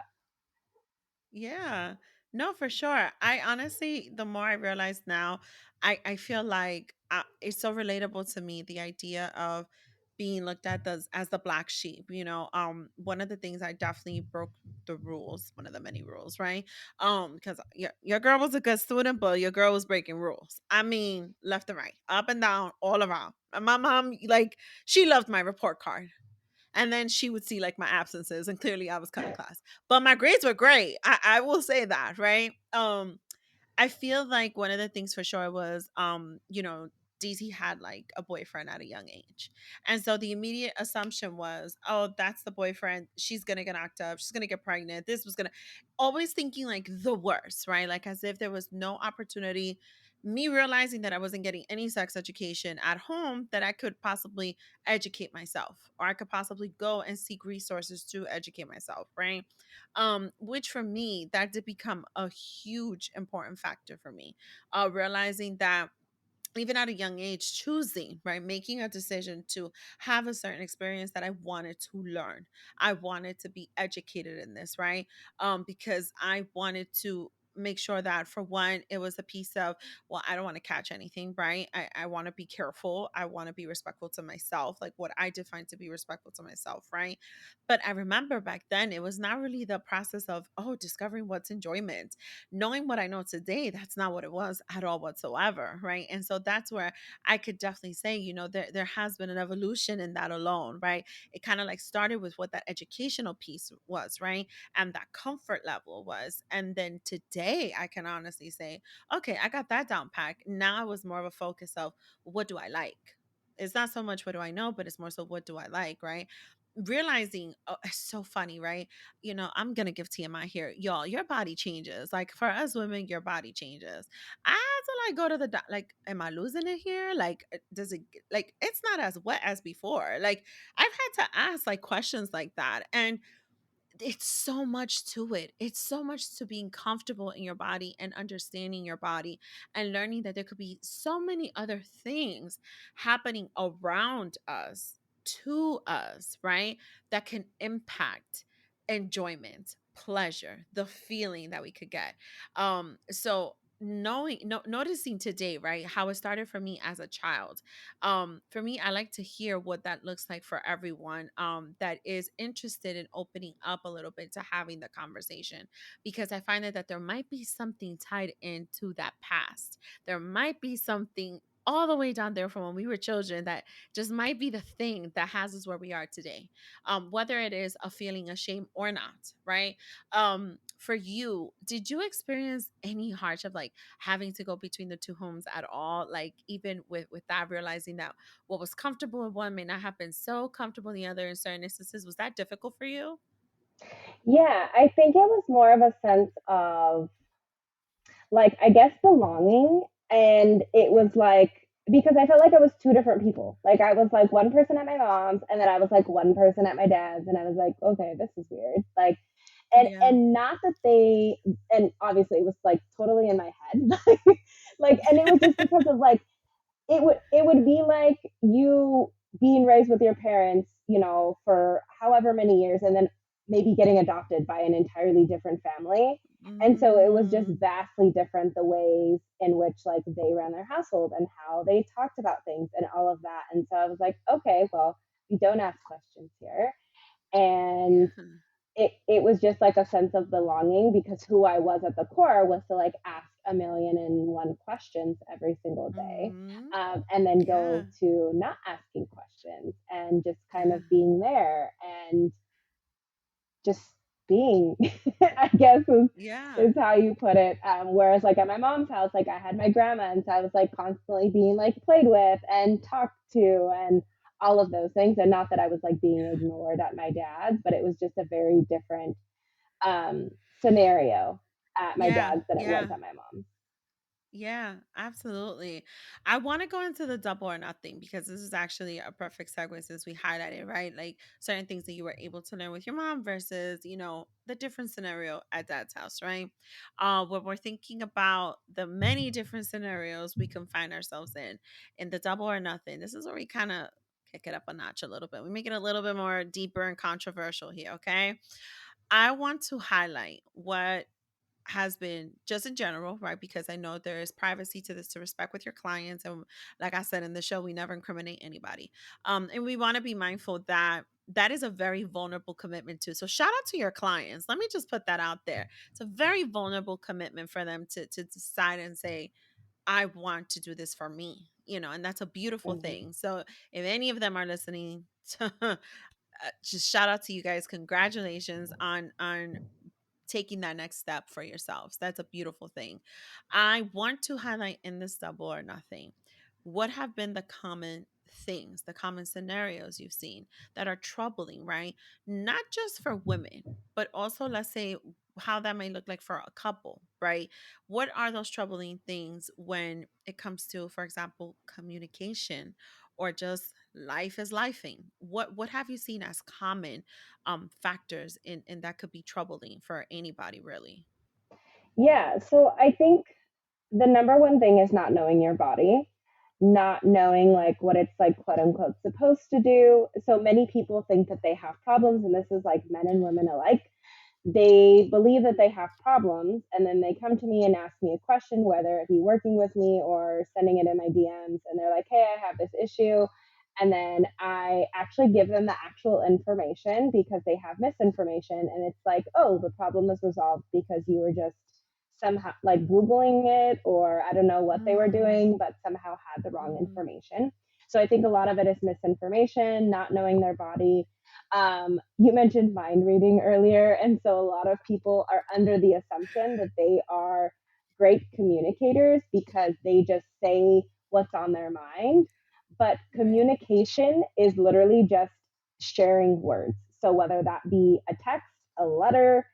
Yeah. No, for sure. I honestly, the more I realize now, I feel like it's so relatable to me, the idea of being looked at as the black sheep. One of the things I definitely broke the rules, one of the many rules, right? Because your girl was a good student, but your girl was breaking rules. I mean, left and right, up and down, all around. And my mom, like, she loved my report card. And then she would see like my absences, and clearly I was cutting class. But my grades were great. I will say that, right? I feel like one of the things for sure was, DZ had like a boyfriend at a young age. And so the immediate assumption was, oh, that's the boyfriend. She's going to get knocked up. She's going to get pregnant. This was going to, always thinking like the worst, right? Like as if there was no opportunity. Me realizing that I wasn't getting any sex education at home, that I could possibly educate myself, or I could possibly go and seek resources to educate myself, right? Which for me, that did become a huge important factor for me. Realizing that even at a young age, choosing, right, making a decision to have a certain experience that I wanted to learn. I wanted to be educated in this, right? Because I wanted to make sure that, for one, it was a piece of, well, I don't want to catch anything, right? I want to be careful. I want to be respectful to myself, like what I define to be respectful to myself, right? But I remember back then, it was not really the process of, oh, discovering what's enjoyment. Knowing what I know today, that's not what it was at all whatsoever, right? And so that's where I could definitely say, there has been an evolution in that alone, right? It kind of like started with what that educational piece was, right? And that comfort level was. And then today, I can honestly say, okay, I got that down pat. Now it was more of a focus of, what do I like? It's not so much what do I know, but it's more so, what do I like, right? Realizing, oh, it's so funny, right? I'm gonna give TMI here, y'all. Your body changes. Like, for us women, your body changes. I had to like go to the like, am I losing it here? Like, does it, like, it's not as wet as before? Like, I've had to ask like questions like that. And it's so much to it. It's so much to being comfortable in your body and understanding your body and learning that there could be so many other things happening around us, to us, right? That can impact enjoyment, pleasure, the feeling that we could get. So knowing, no, noticing today, right, how it started for me as a child. For me, I like to hear what that looks like for everyone that is interested in opening up a little bit to having the conversation, because I find that there might be something tied into that past. There might be something all the way down there from when we were children that just might be the thing that has us where we are today. Whether it is a feeling of shame or not, right? For you, did you experience any hardship, like having to go between the two homes at all? Like, even with that, realizing that what was comfortable in one may not have been so comfortable in the other in certain instances. Was that difficult for you? Yeah, I think it was more of a sense of, like, I guess belonging. And it was like, because I felt like I was two different people. Like, I was like one person at my mom's, and then I was like one person at my dad's, and I was like, okay, this is weird. Like, Yeah. and not that they, and obviously it was like totally in my head. Like, and it was just because of like, it would be like you being raised with your parents, for however many years, and then maybe getting adopted by an entirely different family. And so it was just Mm, vastly different, the ways in which like they ran their household and how they talked about things and all of that. And so I was like, okay, well, we don't ask questions here. And yeah. it was just like a sense of belonging, because who I was at the core was to like ask a million and one questions every single day, Mm, and then go yeah. to not asking questions and just kind Yeah. of being there and just being, I guess Yeah. is how you put it. Whereas like at my mom's house, like I had my grandma, and so I was like constantly being like played with and talked to and all of those things. And not that I was like being ignored at my dad's, but it was just a very different um, scenario at my Yeah. dad's than it was Yeah. at my mom's. Yeah, absolutely. I want to go into the double or nothing, because this is actually a perfect segue, since we highlighted, right? Like, certain things that you were able to learn with your mom versus, the different scenario at dad's house, right? When we're thinking about the many different scenarios we can find ourselves in the double or nothing, this is where we kind of kick it up a notch a little bit. We make it a little bit more deeper and controversial here, okay? I want to highlight what has been, just in general, right? Because I know there is privacy to this, to respect with your clients. And like I said in the show, we never incriminate anybody. And we want to be mindful that that is a very vulnerable commitment too. So shout out to your clients. Let me just put that out there. It's a very vulnerable commitment for them to decide and say, I want to do this for me, and that's a beautiful Mm-hmm. thing. So if any of them are listening, just shout out to you guys. Congratulations on taking that next step for yourselves. That's a beautiful thing. I want to highlight in this double or nothing, what have been the common things, the common scenarios you've seen that are troubling, right? Not just for women, but also, let's say, how that may look like for a couple, right? What are those troubling things when it comes to, for example, communication, or just life is lifing? What have you seen as common factors in that could be troubling for anybody, really? Yeah, so I think the number one thing is not knowing your body, not knowing Mm-hmm. like what it's like quote unquote supposed to do. So many people think that they have problems, and this is like men and women alike. they believe that they have problems, and then they come to me and ask me a question, whether it be working with me or sending it in my DMs, and they're like, hey, I have this issue. And then I actually give them the actual information because they have misinformation, and it's like, oh, the problem is resolved because you were just somehow like googling it, or I don't know what they were Mm, doing, but somehow had the wrong mhm, information. So I think a lot of it is misinformation, not knowing their body. You mentioned mind reading earlier, and so a lot of people are under the assumption that they are great communicators because they just say what's on their mind. But right. communication is literally just sharing words. So whether that be a text, a letter,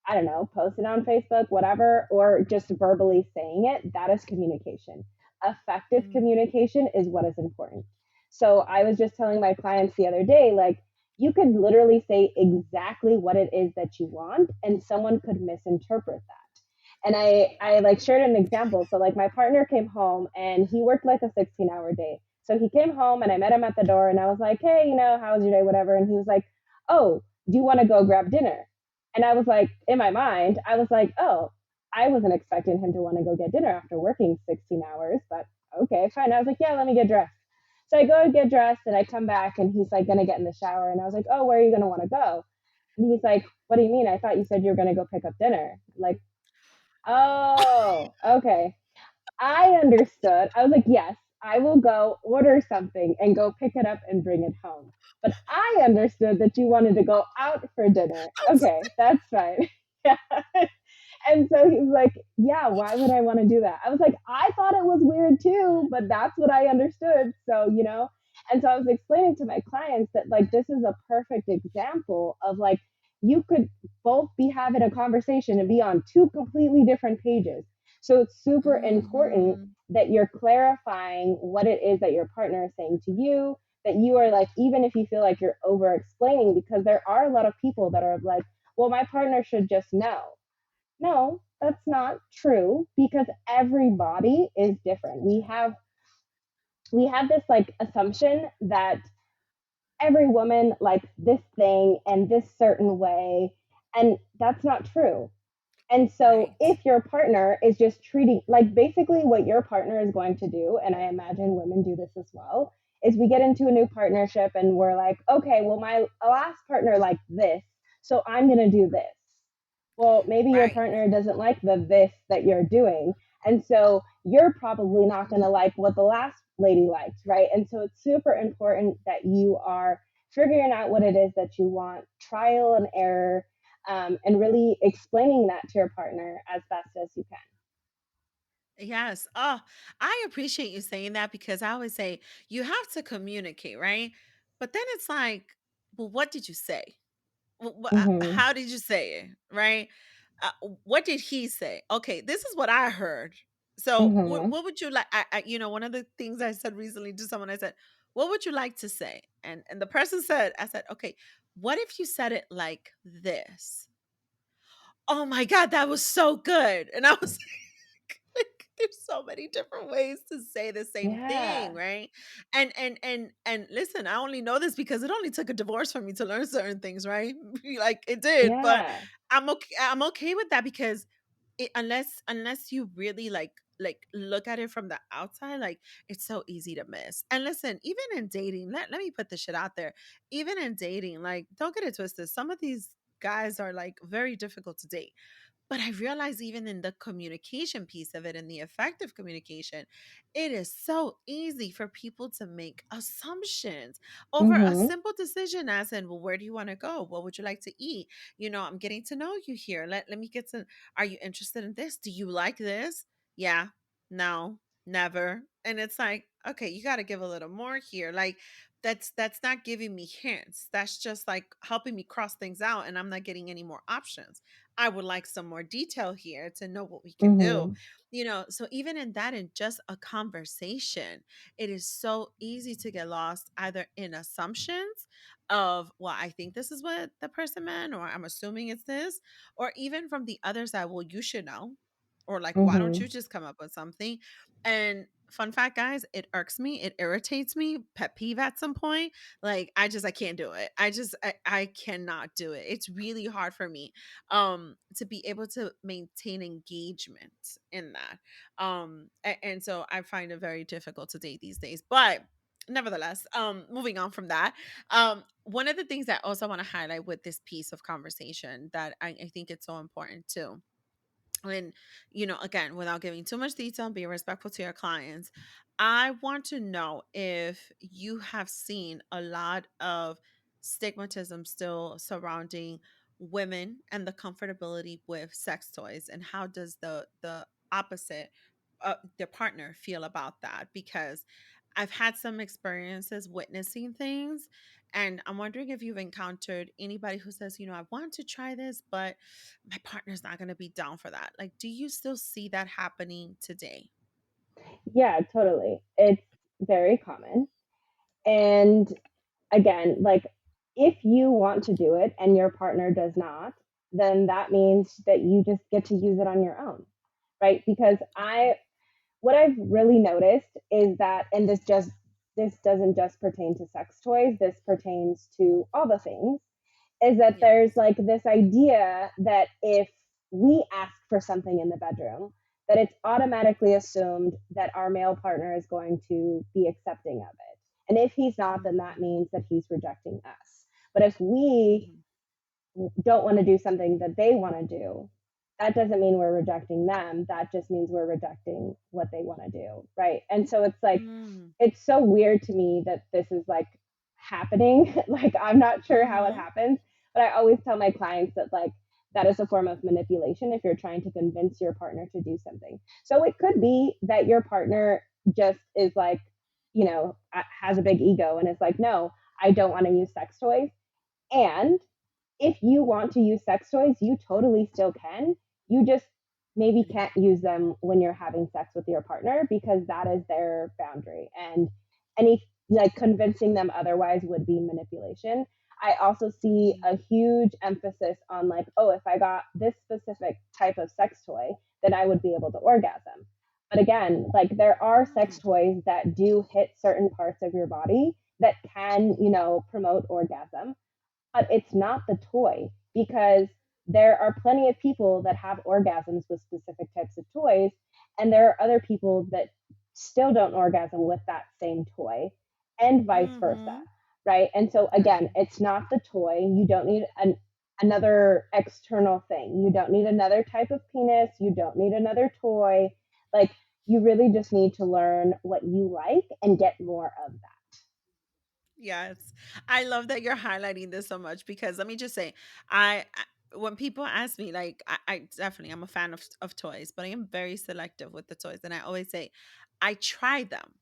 I don't know, post it on Facebook, whatever, or just verbally saying it, that is communication. Effective Mm, communication is what is important. So I was just telling my clients the other day, like, you could literally say exactly what it is that you want, and someone could misinterpret that. And I like shared an example. So like my partner came home and he worked like a 16-hour day. So he came home and I met him at the door and I was like, hey, how was your day, whatever. And he was like, oh, do you want to go grab dinner? And I was like, in my mind, I was like, oh, I wasn't expecting him to want to go get dinner after working 16 hours, but okay, fine. I was like, yeah, let me get dressed. So I go and get dressed and I come back and he's like, gonna get in the shower. And I was like, oh, where are you gonna want to go? And he's like, what do you mean? I thought you said you were gonna go pick up dinner. I'm like, oh, okay. I understood. I was like, yes, I will go order something and go pick it up and bring it home. But I understood that you wanted to go out for dinner. Okay, that's fine. Yeah. And so he's like, yeah, why would I want to do that? I was like, I thought it was weird too, but that's what I understood. So. And so I was explaining to my clients that, like, this is a perfect example of, like, you could both be having a conversation and be on two completely different pages. So it's super important mhm, that you're clarifying what it is that your partner is saying to you, that you are like, even if you feel like you're over explaining, because there are a lot of people that are like, well, my partner should just know. No, that's not true because everybody is different. We have this like assumption that every woman likes this thing and this certain way, and that's not true. And so right. if your partner is just treating, like, basically what your partner is going to do, and I imagine women do this as well, is we get into a new partnership and we're like, okay, well, my last partner liked this, so I'm going to do this. Well, maybe your Right. partner doesn't like the this that you're doing. And so you're probably not going to like what the last lady liked, right? And so it's super important that you are figuring out what it is that you want, trial and error, and really explaining that to your partner as best as you can. Yes. Oh, I appreciate you saying that because I always say you have to communicate, right? But then it's like, well, what did you say? Mm-hmm. How did you say it? Right? What did he say? Okay, this is what I heard. So, Mm-hmm. what would you like? One of the things I said recently to someone, I said, "What would you like to say?" And the person said, "I said, okay, what if you said it like this?" Oh my god, that was so good, and I was like, there's so many different ways to say the same thing, Yeah. right? And listen, I only know this because it only took a divorce for me to learn certain things, right? Like it did, but Yeah. I'm okay with that because unless you really like look at it from the outside, like it's so easy to miss. And listen, even in dating, let me put this shit out there. Even in dating, like don't get it twisted. Some of these guys are like very difficult to date, but I realize even in the communication piece of it and the effective communication, it is so easy for people to make assumptions over a Mm-hmm. simple decision, as in, well, where do you want to go? What would you like to eat? I'm getting to know you here. Let me get to, are you interested in this? Do you like this? Yeah, no, never. And it's like, okay, you got to give a little more here. Like, that's not giving me hints. That's just like helping me cross things out, and I'm not getting any more options. I would like some more detail here to know what we can do. Mm-hmm. So even in that, in just a conversation, it is so easy to get lost either in assumptions of, well, I think this is what the person meant, or I'm assuming it's this, or even from the other side, well, you should know, or like, why don't Mm-hmm. you just come up with something? And fun fact, guys, it irks me, it irritates me, pet peeve at some point. Like I can't do it. I cannot do it. It's really hard for me to be able to maintain engagement in that. And so I find it very difficult to date these days. But nevertheless, moving on from that, one of the things that I also want to highlight with this piece of conversation that I think it's so important too, and again, without giving too much detail, be respectful to your clients, I want to know if you have seen a lot of stigmatism still surrounding women and the comfortability with sex toys, and how does the opposite, their partner, feel about that, because I've had some experiences witnessing things, and I'm wondering if you've encountered anybody who says, I want to try this, but my partner's not going to be down for that. Like, do you still see that happening today? Yeah, totally. It's very common. And again, like if you want to do it and your partner does not, then that means that you just get to use it on your own, right? Because Okay. what I've really noticed is that, and this doesn't just pertain to sex toys, this pertains to all the things, is that there's Yes. like this idea that if we ask for something in the bedroom, that it's automatically assumed that our male partner is going to be accepting of it. And if he's not, then that Mm-hmm. means that he's rejecting us. But if we Mm-hmm. don't want to do something that they want to do, that doesn't mean we're rejecting them. That just means we're rejecting what they want to do. Right. And so it's like, Mm-hmm. it's so weird to me that this is like happening. Like, I'm not sure how it Mm-hmm. happens, but I always tell my clients that, like, that is a form of manipulation if you're trying to convince your partner to do something. So it could be that your partner just is like, has a big ego and is like, no, I don't want to use sex toys. And if you want to use sex toys, you totally still can. You just maybe Yeah. can't use them when you're having sex with your partner because that is their boundary. And any like convincing them otherwise would be manipulation. I also see Mm-hmm. a huge emphasis on like, oh, if I got this specific type of sex toy, then I would be able to orgasm. But again, like there are sex toys that do hit certain parts of your body that can, promote orgasm, but it's not the toy because there are plenty of people that have orgasms with specific types of toys, and there are other people that still don't orgasm with that same toy, and vice versa, Mm-hmm. right? And so, again, Right. it's not the toy. You don't need another external thing. You don't need another type of penis. You don't need another toy. Like, you really just need to learn what you like and get more of that. Yes. I love that you're highlighting this so much, because let me just say, when people ask me, like, I definitely, I'm a fan of toys, but I am very selective with the toys. And I always say, I try them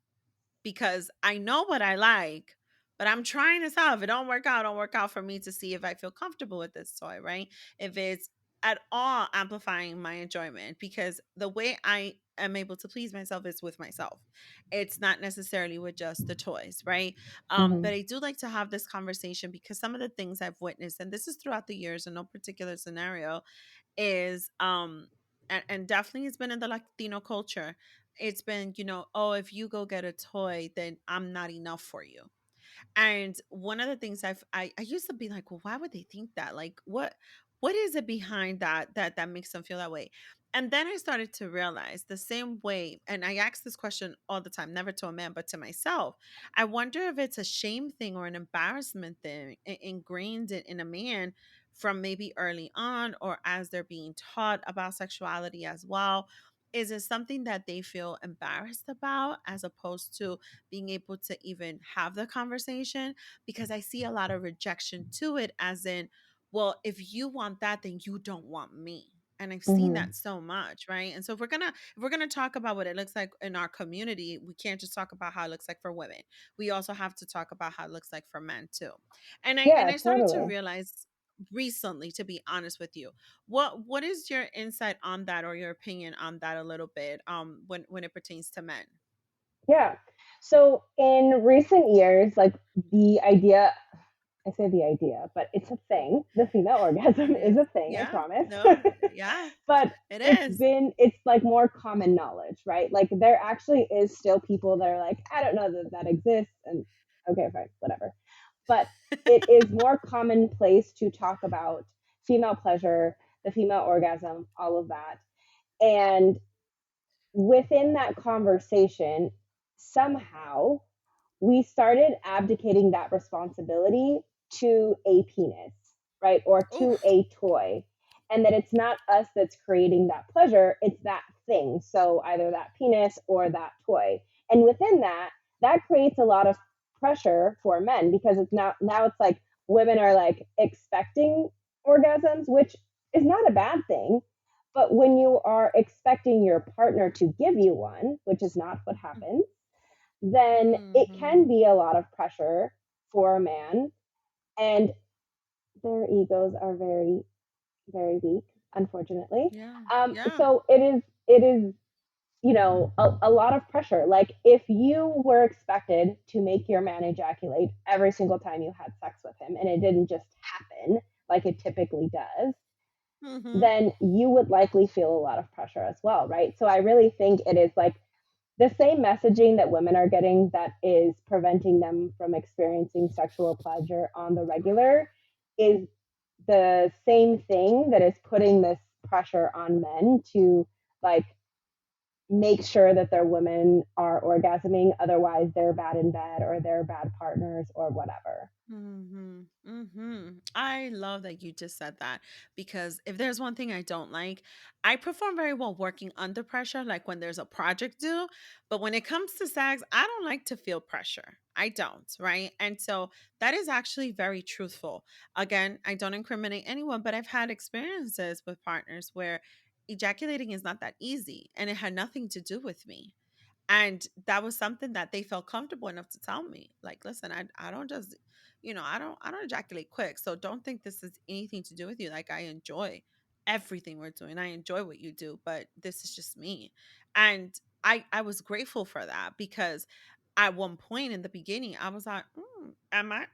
because I know what I like, but I'm trying this out. If it don't work out for me to see if I feel comfortable with this toy, right? If it's at all amplifying my enjoyment, because the way I am able to please myself is with myself. It's not necessarily with just the toys, right? Mm-hmm. But I do like to have this conversation because some of the things I've witnessed, and this is throughout the years in no particular scenario, is and definitely it's been in the Latino culture. It's been, oh, if you go get a toy, then I'm not enough for you. And one of the things I used to be like, well, why would they think that? Like, what is it behind that makes them feel that way? And then I started to realize the same way, and I ask this question all the time, never to a man, but to myself. I wonder if it's a shame thing or an embarrassment thing ingrained in a man from maybe early on, or as they're being taught about sexuality as well. Is it something that they feel embarrassed about as opposed to being able to even have the conversation? Because I see a lot of rejection to it, as in, well, if you want that, then you don't want me. And I've seen Mm-hmm. that so much, right? And so if we're gonna talk about what it looks like in our community, we can't just talk about how it looks like for women. We also have to talk about how it looks like for men too. And Yeah, I started to totally. realize recently, to be honest with you, what is your insight on that, or your opinion on that a little bit, when it pertains to men? Yeah. So in recent years, like the idea, I say the idea, but it's a thing. The female orgasm It is is. a thing, I Yeah. promise. No. Yeah. But It is. it's like more common knowledge, right? Like there actually is still people that are like, I don't know that that exists. And okay, fine, whatever. But it is more commonplace to talk about female pleasure, the female orgasm, all of that. And within that conversation, somehow we started abdicating that responsibility to a penis, right? Or to Oof. a toy. And that it's not us that's creating that pleasure, it's that thing. So either that penis or that toy. And within that, that creates a lot of pressure for men because it's now it's like women are like expecting orgasms, which is not a bad thing. But when you are expecting your partner to give you one, which is not what happens, then it can Mm-hmm. be a lot of pressure for a man. And their egos are very, very weak, unfortunately. Yeah. Yeah. So it is, a lot of pressure. Like if you were expected to make your man ejaculate every single time you had sex with him and it didn't just happen like it typically does, Mm-hmm. then you would likely feel a lot of pressure as well, right? So I really think it is like the same messaging that women are getting that is preventing them from experiencing sexual pleasure on the regular is the same thing that is putting this pressure on men to like make sure that their women are orgasming, otherwise they're bad in bed or they're bad partners or whatever. Mm-hmm. Mm-hmm. I love that you just said that because if there's one thing I don't like, I perform very well working under pressure, like when there's a project due. But when it comes to sex, I don't like to feel pressure. I don't, right? And so that is actually very truthful. Again, I don't incriminate anyone, but I've had experiences with partners where ejaculating is not that easy and it had nothing to do with me. And that was something that they felt comfortable enough to tell me, like, listen, I don't just, I don't ejaculate quick, so don't think this is anything to do with you. Like, I enjoy everything we're doing, I enjoy what you do, but this is just me. And I was grateful for that because at one point in the beginning I was like, am I,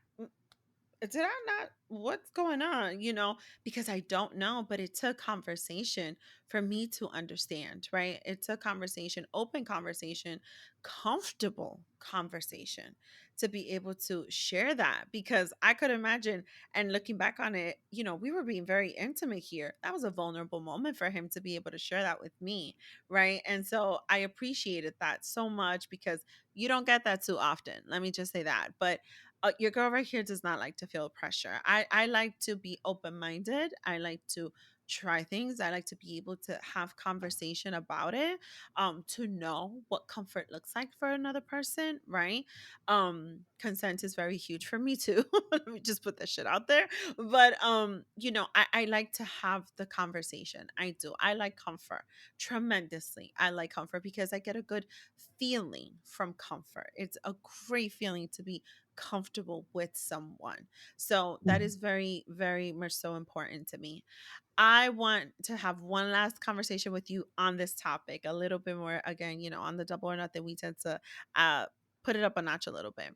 did I not, what's going on, because I don't know. But it took conversation for me to understand, right? It took conversation, open conversation, comfortable conversation, to be able to share that. Because I could imagine, and looking back on it, we were being very intimate here. That was a vulnerable moment for him to be able to share that with me, right? And so I appreciated that so much because you don't get that too often, let me just say that. But your girl right here does not like to feel pressure. I like to be open minded. I like to try things. I like to be able to have conversation about it, to know what comfort looks like for another person, right? Consent is very huge for me too. Let me just put that shit out there. But I like to have the conversation. I do. I like comfort tremendously. I like comfort because I get a good feeling from comfort. It's a great feeling to be comfortable with someone. So that is very, very much so important to me. I want to have one last conversation with you on this topic, a little bit more, again, on the double or nothing. We tend to uh, put it up a notch a little bit.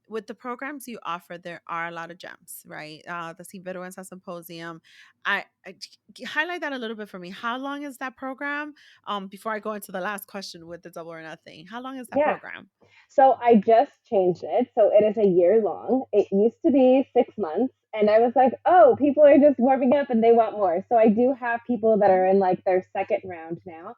With the programs you offer, there are a lot of gems, right? The Sirvenguenza Symposium. Highlight that a little bit for me. How long is that program? Before I go into the last question with the double or nothing, how long is that Yeah. program? So I just changed it. So it is a year long. It used to be 6 months. And I was like, oh, people are just warming up and they want more. So I do have people that Okay. are in like their second round now.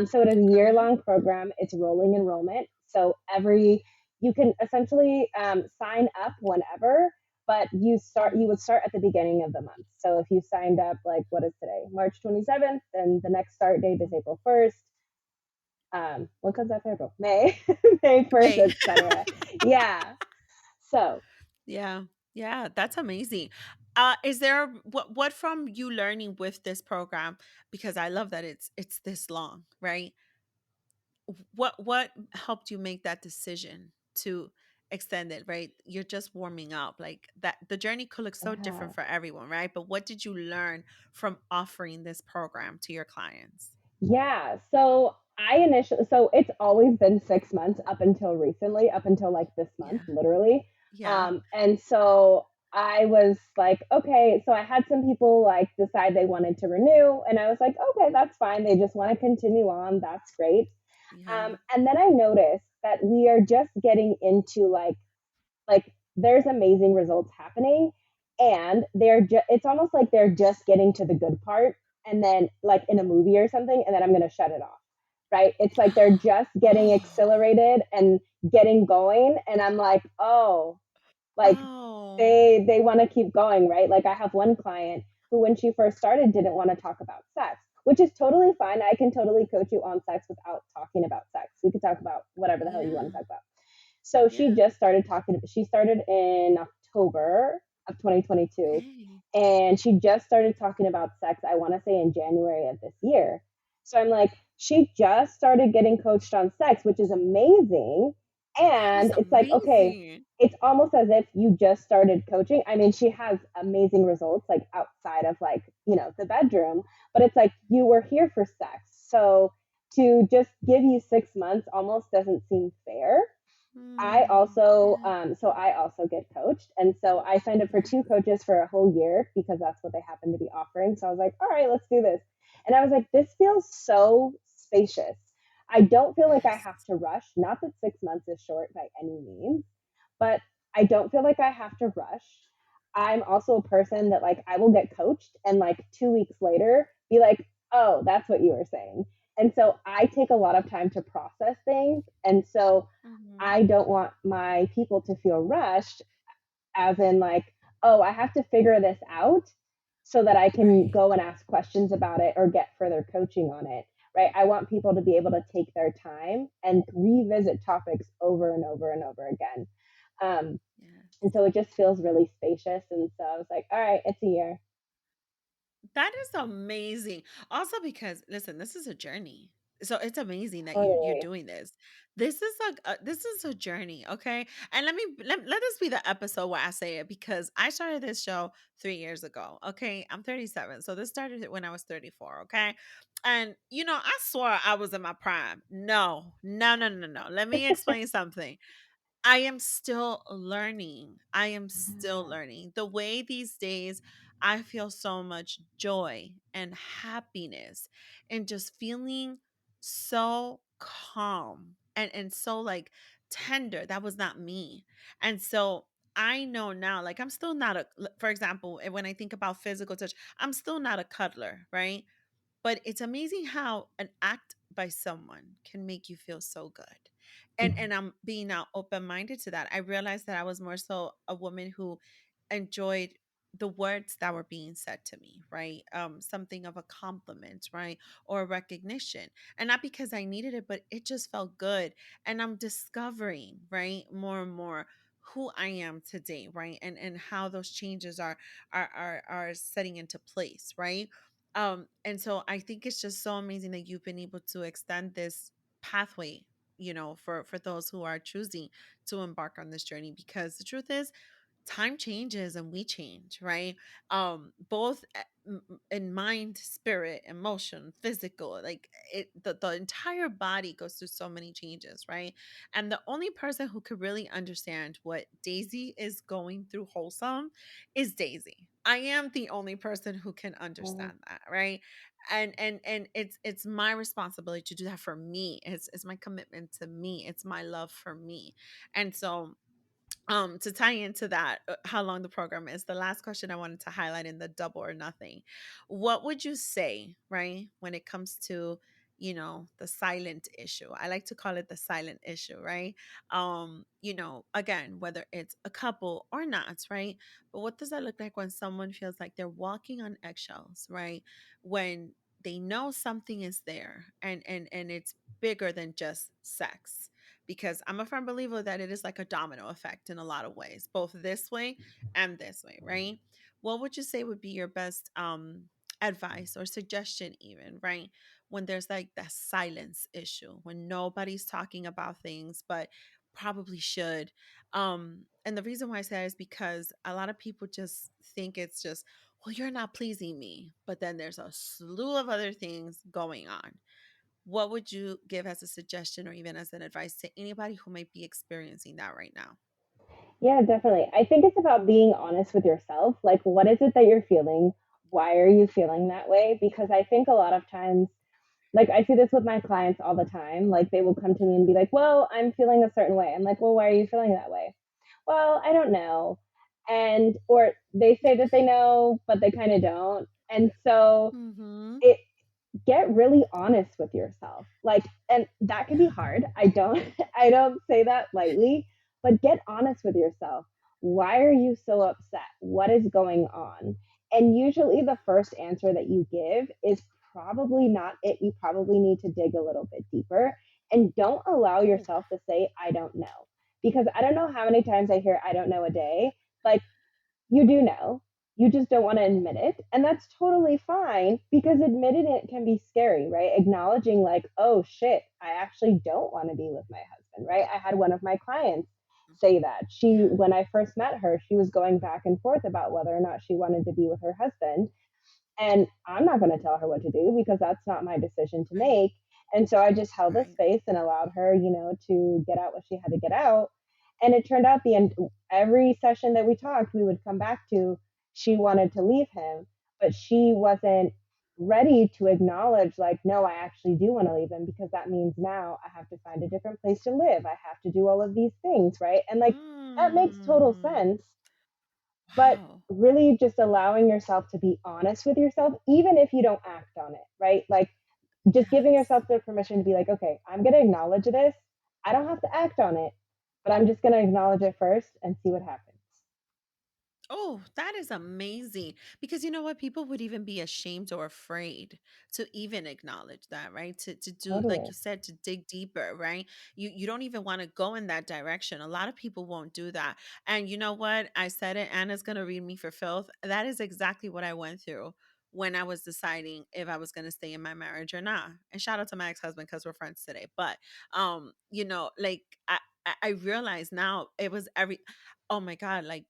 So it is a year Okay. long program. It's rolling enrollment. So you can essentially sign up whenever, but you would start at the beginning of the month. So if you signed up, like, what is today? March 27th, and the next start date is April 1st. What comes after April? May, May 1st, May. etc. Yeah. So Yeah. Yeah, that's amazing. Is there what from you learning with this program, because I love that it's this long, right? What helped you make that decision to extend it, right? You're just warming up. Like that the journey could look so yeah, different for everyone, right? But what did you learn from offering this program to your clients? yeah. So it's always been 6 months up until recently, up until like this month, Yeah. literally. Yeah. And so I was like, okay, so I had some people like decide they wanted to renew, and I was like, okay, that's fine. They just want to continue on. That's great. Yeah. And then I noticed that we are just getting into like there's amazing results happening, and it's almost like they're just getting to the good part, and then like in a movie or something, and then I'm gonna shut it off. Right? It's like they're just getting Oh. accelerated and getting going, and I'm like, oh, like Oh. they want to keep going, right? Like I have one client who when she first started didn't want to talk about sex, which is totally fine. I can totally coach you on sex without talking about sex. We could talk about whatever the hell you want Yeah. to talk about. So she Yeah. just started talking. She started in October of 2022, Okay. and she just started talking about sex. I want to say in January of this year. So I'm like, she just started getting coached on sex, which is amazing. That is And it's like, okay, amazing. it's almost as if you just started coaching. I mean, she has amazing results like outside of like, the bedroom, but it's like you were here for sex. So to just give you 6 months almost doesn't seem fair. Yeah. I also get coached. And so I signed up for Yeah. 2 coaches for a whole year because that's what they happen to be offering. So I was like, all right, let's do this. And I was like, this feels so spacious. I don't feel like I Yes. have to rush. Not that 6 months is short by any means, but I don't feel like I have to rush. I'm also a person that like I will get coached and like 2 weeks later be like, oh, that's what you were saying. And so I take a lot of time to process things. And so Hmm. I don't want my people to feel rushed, as in, like, oh, I have to figure this out so that I can Right. go and ask questions about it or get further coaching on it. Right. I want people to be able to take their time and revisit topics over and over and over again. Um, and Yes. so it just feels really spacious. And so I was like, all right, it's a year. That is amazing. Also because listen, this is a journey. So it's amazing that you're Totally. doing this. This is a journey, okay? And let this be the episode where I say it because I started this show 3 years ago, okay? I'm 37. So this started when I was 34, okay? And I swore I was in my prime. No. No, no, no, no. Let me explain something. I am still learning. I am still Yeah. learning. The way these days I feel so much joy and happiness and just feeling so calm and so like tender. That was not me. And so I know now, like I'm still not for example, when I think about physical touch, I'm still not a cuddler, right? But it's amazing how an act by someone can make you feel so good. And I'm being now open-minded to that. I realized that I was more so a woman who enjoyed the words that were being said to me, right? Something of a compliment, right? Or a recognition. And not because I needed it, but it just felt good. And I'm discovering, right, more and more who I am today, right? And how those changes are setting into place, right? And so I think it's just so amazing that you've been able to extend this pathway, for those who are choosing to embark on this journey, because the truth is time changes and we change, right? Both in mind, spirit, emotion, physical, like the entire body goes through so many changes, right? And the only person who could really understand what Daisy is going through wholesome is Daisy. I am the only person who can Yeah. understand that, right? And it's my responsibility to do that for me. It's my commitment to me. It's my love for me. And so to tie into that, how long the program is, the last question I wanted to highlight in the double or nothing, what would you say, right, when it comes to the silent issue? I like to call it the silent issue, right? Again, whether it's a couple or not, right? But what does that look like when someone feels like they're walking on eggshells, right? When they know something is there and it's bigger than just sex, because I'm a firm believer that it is like a domino effect in a lot of ways, both this way and this way, right? What would you say would be your best advice or suggestion, even, right? When there's like that silence issue, when nobody's talking about things, but probably should. And the reason why I say that is because a lot of people just think it's just, well, you're not pleasing me. But then there's a slew of other things going on. What would you give as a suggestion or even as an advice to anybody who might be experiencing that right now? Yeah, definitely. I think it's about being honest with yourself. Like, what is it that you're feeling? Why are you feeling that way? Because I think a lot of times, like, I see this with my clients all the time. Like, they will come to me and be like, well, I'm feeling a certain way. I'm like, well, why are you feeling that way? Well, I don't know. And, or they say that they know, but they kind of don't. And so Mm-hmm. it, get really honest with yourself, like, and that can be Yeah. hard. I don't say that lightly, but get honest with yourself. Why are you so upset? What is going on? And usually the first answer that you give is probably not it. You probably need to dig a little bit deeper, and don't allow Oh, yourself to say I don't know, because I don't know how many times I hear I don't know a day. Like, you do know. You just don't want to admit it. And that's totally fine, because admitting it can be scary, right? Acknowledging, like, oh shit, I actually don't want to be with my husband, right? I had one of my clients say that. yeah. When I first met her, she was going back and forth about whether or not she wanted to be with her husband. And I'm not going to tell her what to do, because that's not my decision to Right. make. And so I just held the Right. space and allowed her, to get out what she had to get out. And it turned out, the end, every session that we talked, we would come back to, she wanted to leave him, but she wasn't ready to acknowledge, like, no, I actually do want to leave him, because that means now I have to find a different place to live. I have to do all of these things, right? And like, that makes total Mm. sense. But Wow. really just allowing yourself to be honest with yourself, even if you don't act on it, right? Like, just giving Yes. yourself the permission to be like, okay, I'm going to acknowledge this. I don't have to act on it, but I'm just going to acknowledge it first and see what happens. Oh, that is amazing. Because you know what? People would even be ashamed or afraid to even acknowledge that, right? To do, like Totally. you said, to dig deeper, right? You don't even want to go in that direction. A lot of people won't do that. And you know what? I said it, Anna's gonna read me for filth. That is exactly what I went through when I was deciding if I was gonna stay in my marriage or not. And shout out to my ex-husband because we're friends today. But like I realize now it was every oh my God, like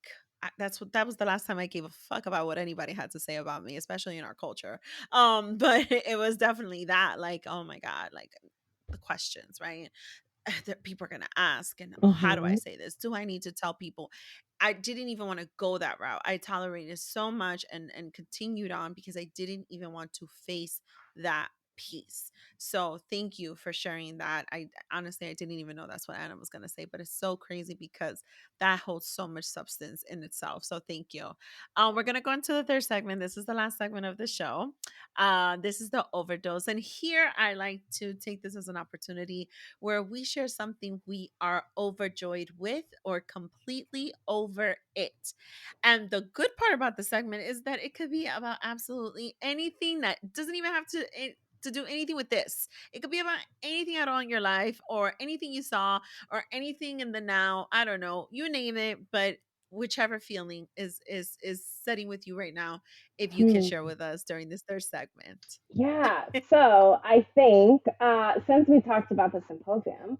that was the last time I gave a fuck about what anybody had to say about me, especially in our culture. But it was definitely that, like, oh my God, like the questions, right? That people are going to ask, and oh, how do I Mm-hmm. say this? Do I need to tell people? I didn't even want to go that route. I tolerated so much and continued on because I didn't even want to face that piece. So thank you for sharing that. I honestly, I didn't even know that's what Anna was going to say, but it's so crazy because that holds so much substance in itself. So thank you. We're going to go into the third segment. This is the last segment of the show. This is the overdose, and here I like to take this as an opportunity where we share something we are overjoyed with or completely over it. And the good part about the segment is that it could be about absolutely anything that doesn't even have to do anything with this. It could be about anything at all in your life or anything you saw or anything in the now. I don't know, you name it, but whichever feeling is setting with you right now, if you can Hmm. share with us during this third segment. Yeah. So I think, since we talked about the symposium,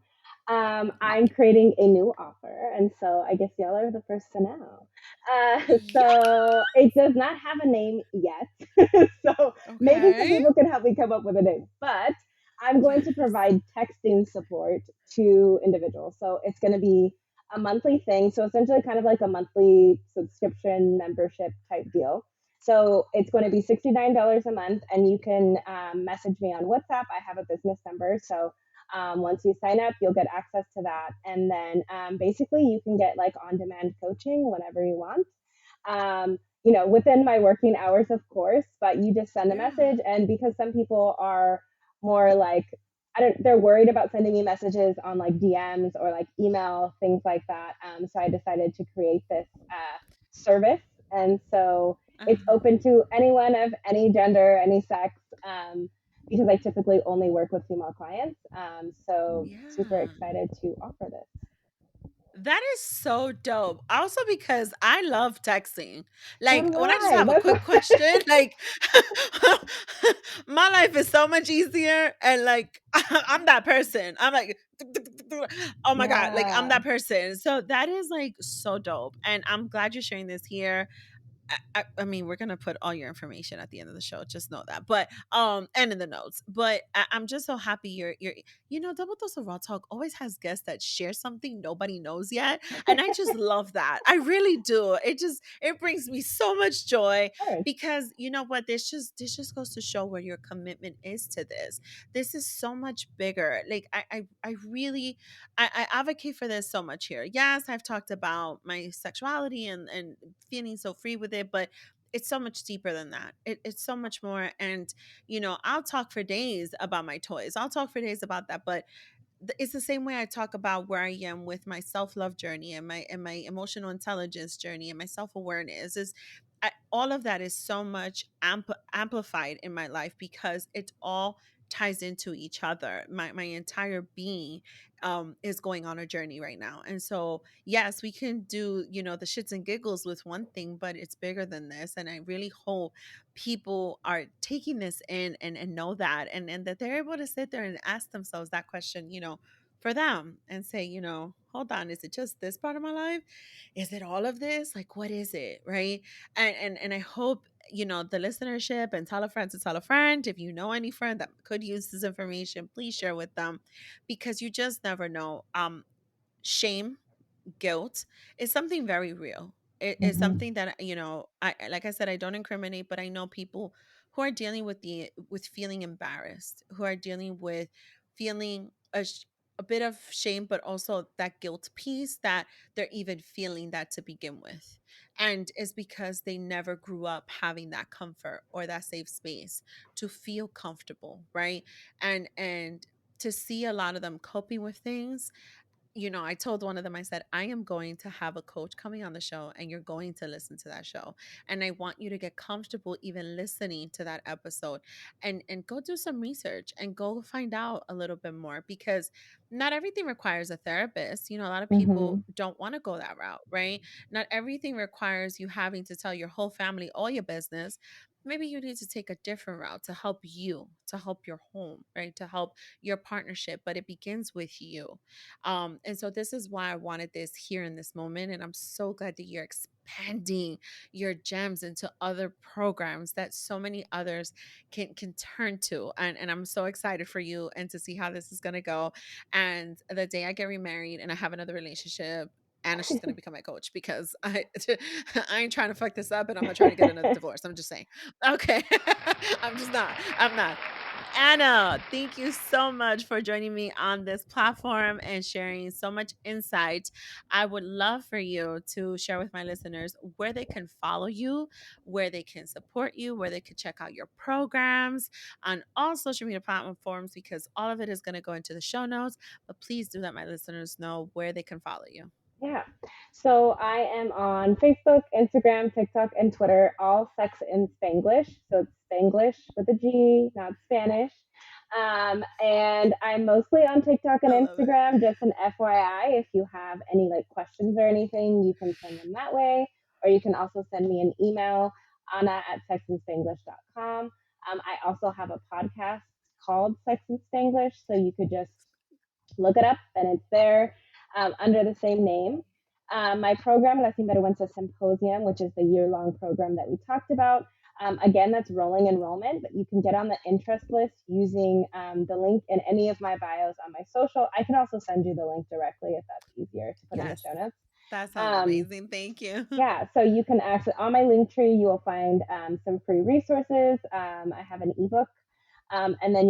I'm creating a new offer. And so I guess y'all are the first to know. Yeah. So it does not have a name yet. So maybe some Okay. people can help me come up with a name. But I'm going to Yes. provide texting support to individuals. So it's going to be a monthly thing. So essentially, kind of like a monthly subscription membership type deal. So it's going to be $69 a month, and you can message me on WhatsApp. I have a business number. So once you sign up, you'll get access to that. And then basically, you can get like on demand coaching whenever you want. Within my working hours, of course, but you just send a Yeah. message. And because some people are more like, they're worried about sending me messages on like DMs or like email, things like that. So I decided to create this service. And so it's Uh-huh. open to anyone of any gender, any sex, because I typically only work with female clients. So super Yeah. excited to offer this. That is so dope. Also because I love texting. So Like do when I just I. have a That's quick question, like my life is so much easier and like I'm that person. I'm like oh my god, like I'm yeah. that person. So that is like so dope. And I'm glad you're sharing this here. I mean, we're gonna put all your information at the end of the show. Just know that. But and in the notes. But I'm just so happy you're Double Dose of Raw Talk always has guests that share something nobody knows yet, and I just love that. I really do. It brings me so much joy Of course. because you know what? This just goes to show where your commitment is to this. This is so much bigger. Like I really I advocate for this so much here. Yes, I've talked about my sexuality and feeling so free with it, but it's so much deeper than that. It's so much more. And, I'll talk for days about my toys. I'll talk for days about that. But it's the same way I talk about where I am with my self-love journey and my emotional intelligence journey and my self-awareness is all of that is so much amplified in my life because it all ties into each other. My entire being is going on a journey right now. And so, yes, we can do, the shits and giggles with one thing, but it's bigger than this. And I really hope people are taking this in and know that and that they're able to sit there and ask themselves that question, for them and say, hold on, is it just this part of my life? Is it all of this? Like, what is it? Right. And I hope, the listenership, and tell a friend to tell a friend. If you know any friend that could use this information, please share with them because you just never know. Shame, guilt is something very real. It is Hmm. something that like I said, I don't incriminate, but I know people who are dealing with feeling embarrassed, who are dealing with feeling a bit of shame, but also that guilt piece that they're even feeling that to begin with, and it's because they never grew up having that comfort or that safe space to feel comfortable, right? And to see a lot of them coping with things. I told one of them, I said, I am going to have a coach coming on the show and you're going to listen to that show. And I want you to get comfortable even listening to that episode and go do some research and go find out a little bit more because not everything requires a therapist. A lot of people Hmm. don't want to go that route, right? Not everything requires you having to tell your whole family all your business. Maybe you need to take a different route to help you, to help your home, right? To help your partnership, but it begins with you. And so this is why I wanted this here in this moment. And I'm so glad that you're expanding your gems into other programs that so many others can turn to. And I'm so excited for you and to see how this is gonna go. And the day I get remarried and I have another relationship, Anna's just gonna become my coach because I ain't trying to fuck this up and I'm not trying to get another divorce. I'm just saying. Okay. I'm just not. I'm not. Anna, thank you so much for joining me on this platform and sharing so much insight. I would love for you to share with my listeners where they can follow you, where they can support you, where they can check out your programs on all social media platforms, because all of it is going to go into the show notes. But please do let my listeners know where they can follow you. Yeah. So I am on Facebook, Instagram, TikTok, and Twitter, all sex in Spanglish. So it's Spanglish with a G, not Spanish. And I'm mostly on TikTok and I love it. Instagram. Just an FYI, if you have any like questions or anything, you can send them that way. Or you can also send me an email, anna@sexandspanglish.com. I also have a podcast called Sex in Spanglish. So you could just look it up and it's there under the same name. My program, La Sinvergüenza Symposium, which is the year-long program that we talked about, again, that's rolling enrollment, but you can get on the interest list using the link in any of my bios on my social. I can also send you the link directly if that's easier to put in the Yes, show notes. that sounds Um, amazing. Thank you. yeah, so you can actually, on my link tree, you will find some free resources. I have an ebook, and then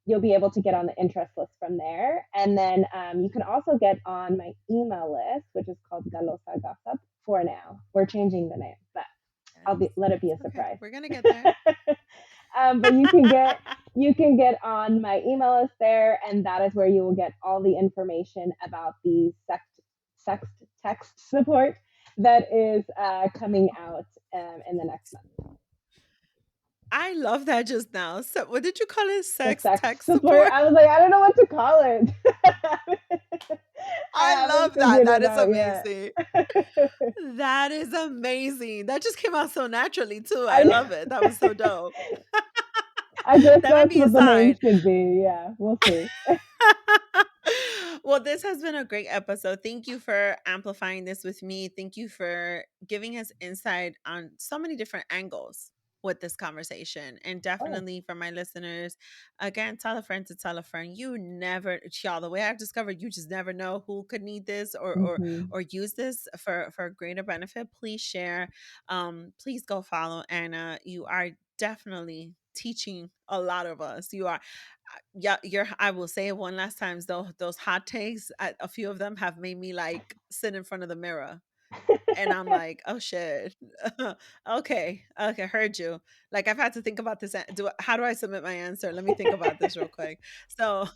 you'll be able to get on the interest list from there. And then you can also get on my email list, which is called Galosa Gossip for now. We're changing the name, but Yes. let it be a It's okay. surprise. We're going to get there. But you can get on my email list there, and that is where you will get all the information about the sex text support that is coming out in the next month. I love that just now. So, what did you call it? The Sex sex tech support. support? I was like, I don't know what to call it. I I haven't love that. figured That it is out yet. amazing. That is amazing. That just came out so naturally, too. I I know. love it. That was so dope. I guess That might that's be a what the name sign. should be. Yeah, we'll see. Well, this has been a great episode. Thank you for amplifying this with me. Thank you for giving us insight on so many different angles with this conversation. And Oh. definitely for my listeners, again, tell a friend to tell a friend. You never, y'all, the way I've discovered, you just never know who could need this Hmm. or use this for greater benefit. Please share. Please go follow Anna. You are definitely teaching a lot of us. You are yeah, you're I will say it one last time, though those hot takes, a few of them have made me like sit in front of the mirror and I'm like, "Oh shit." Okay. Okay, heard you. Like I've had to think about this. How do I submit my answer? Let me think about this real quick. So,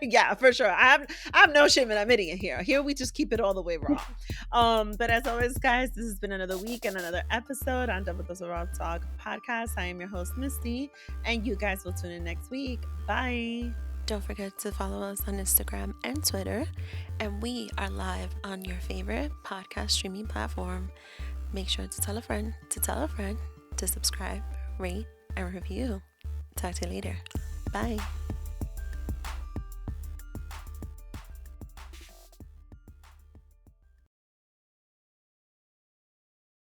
yeah, for sure. I have no shame in admitting it here. Here we just keep it all the way raw. But as always, guys, this has been another week and another episode on Double Dose of Raw Talk podcast. I am your host, Misty, and you guys will tune in next week. Bye. Don't forget to follow us on Instagram and Twitter. And we are live on your favorite podcast streaming platform. Make sure to tell a friend to subscribe, rate, and review. Talk to you later. Bye.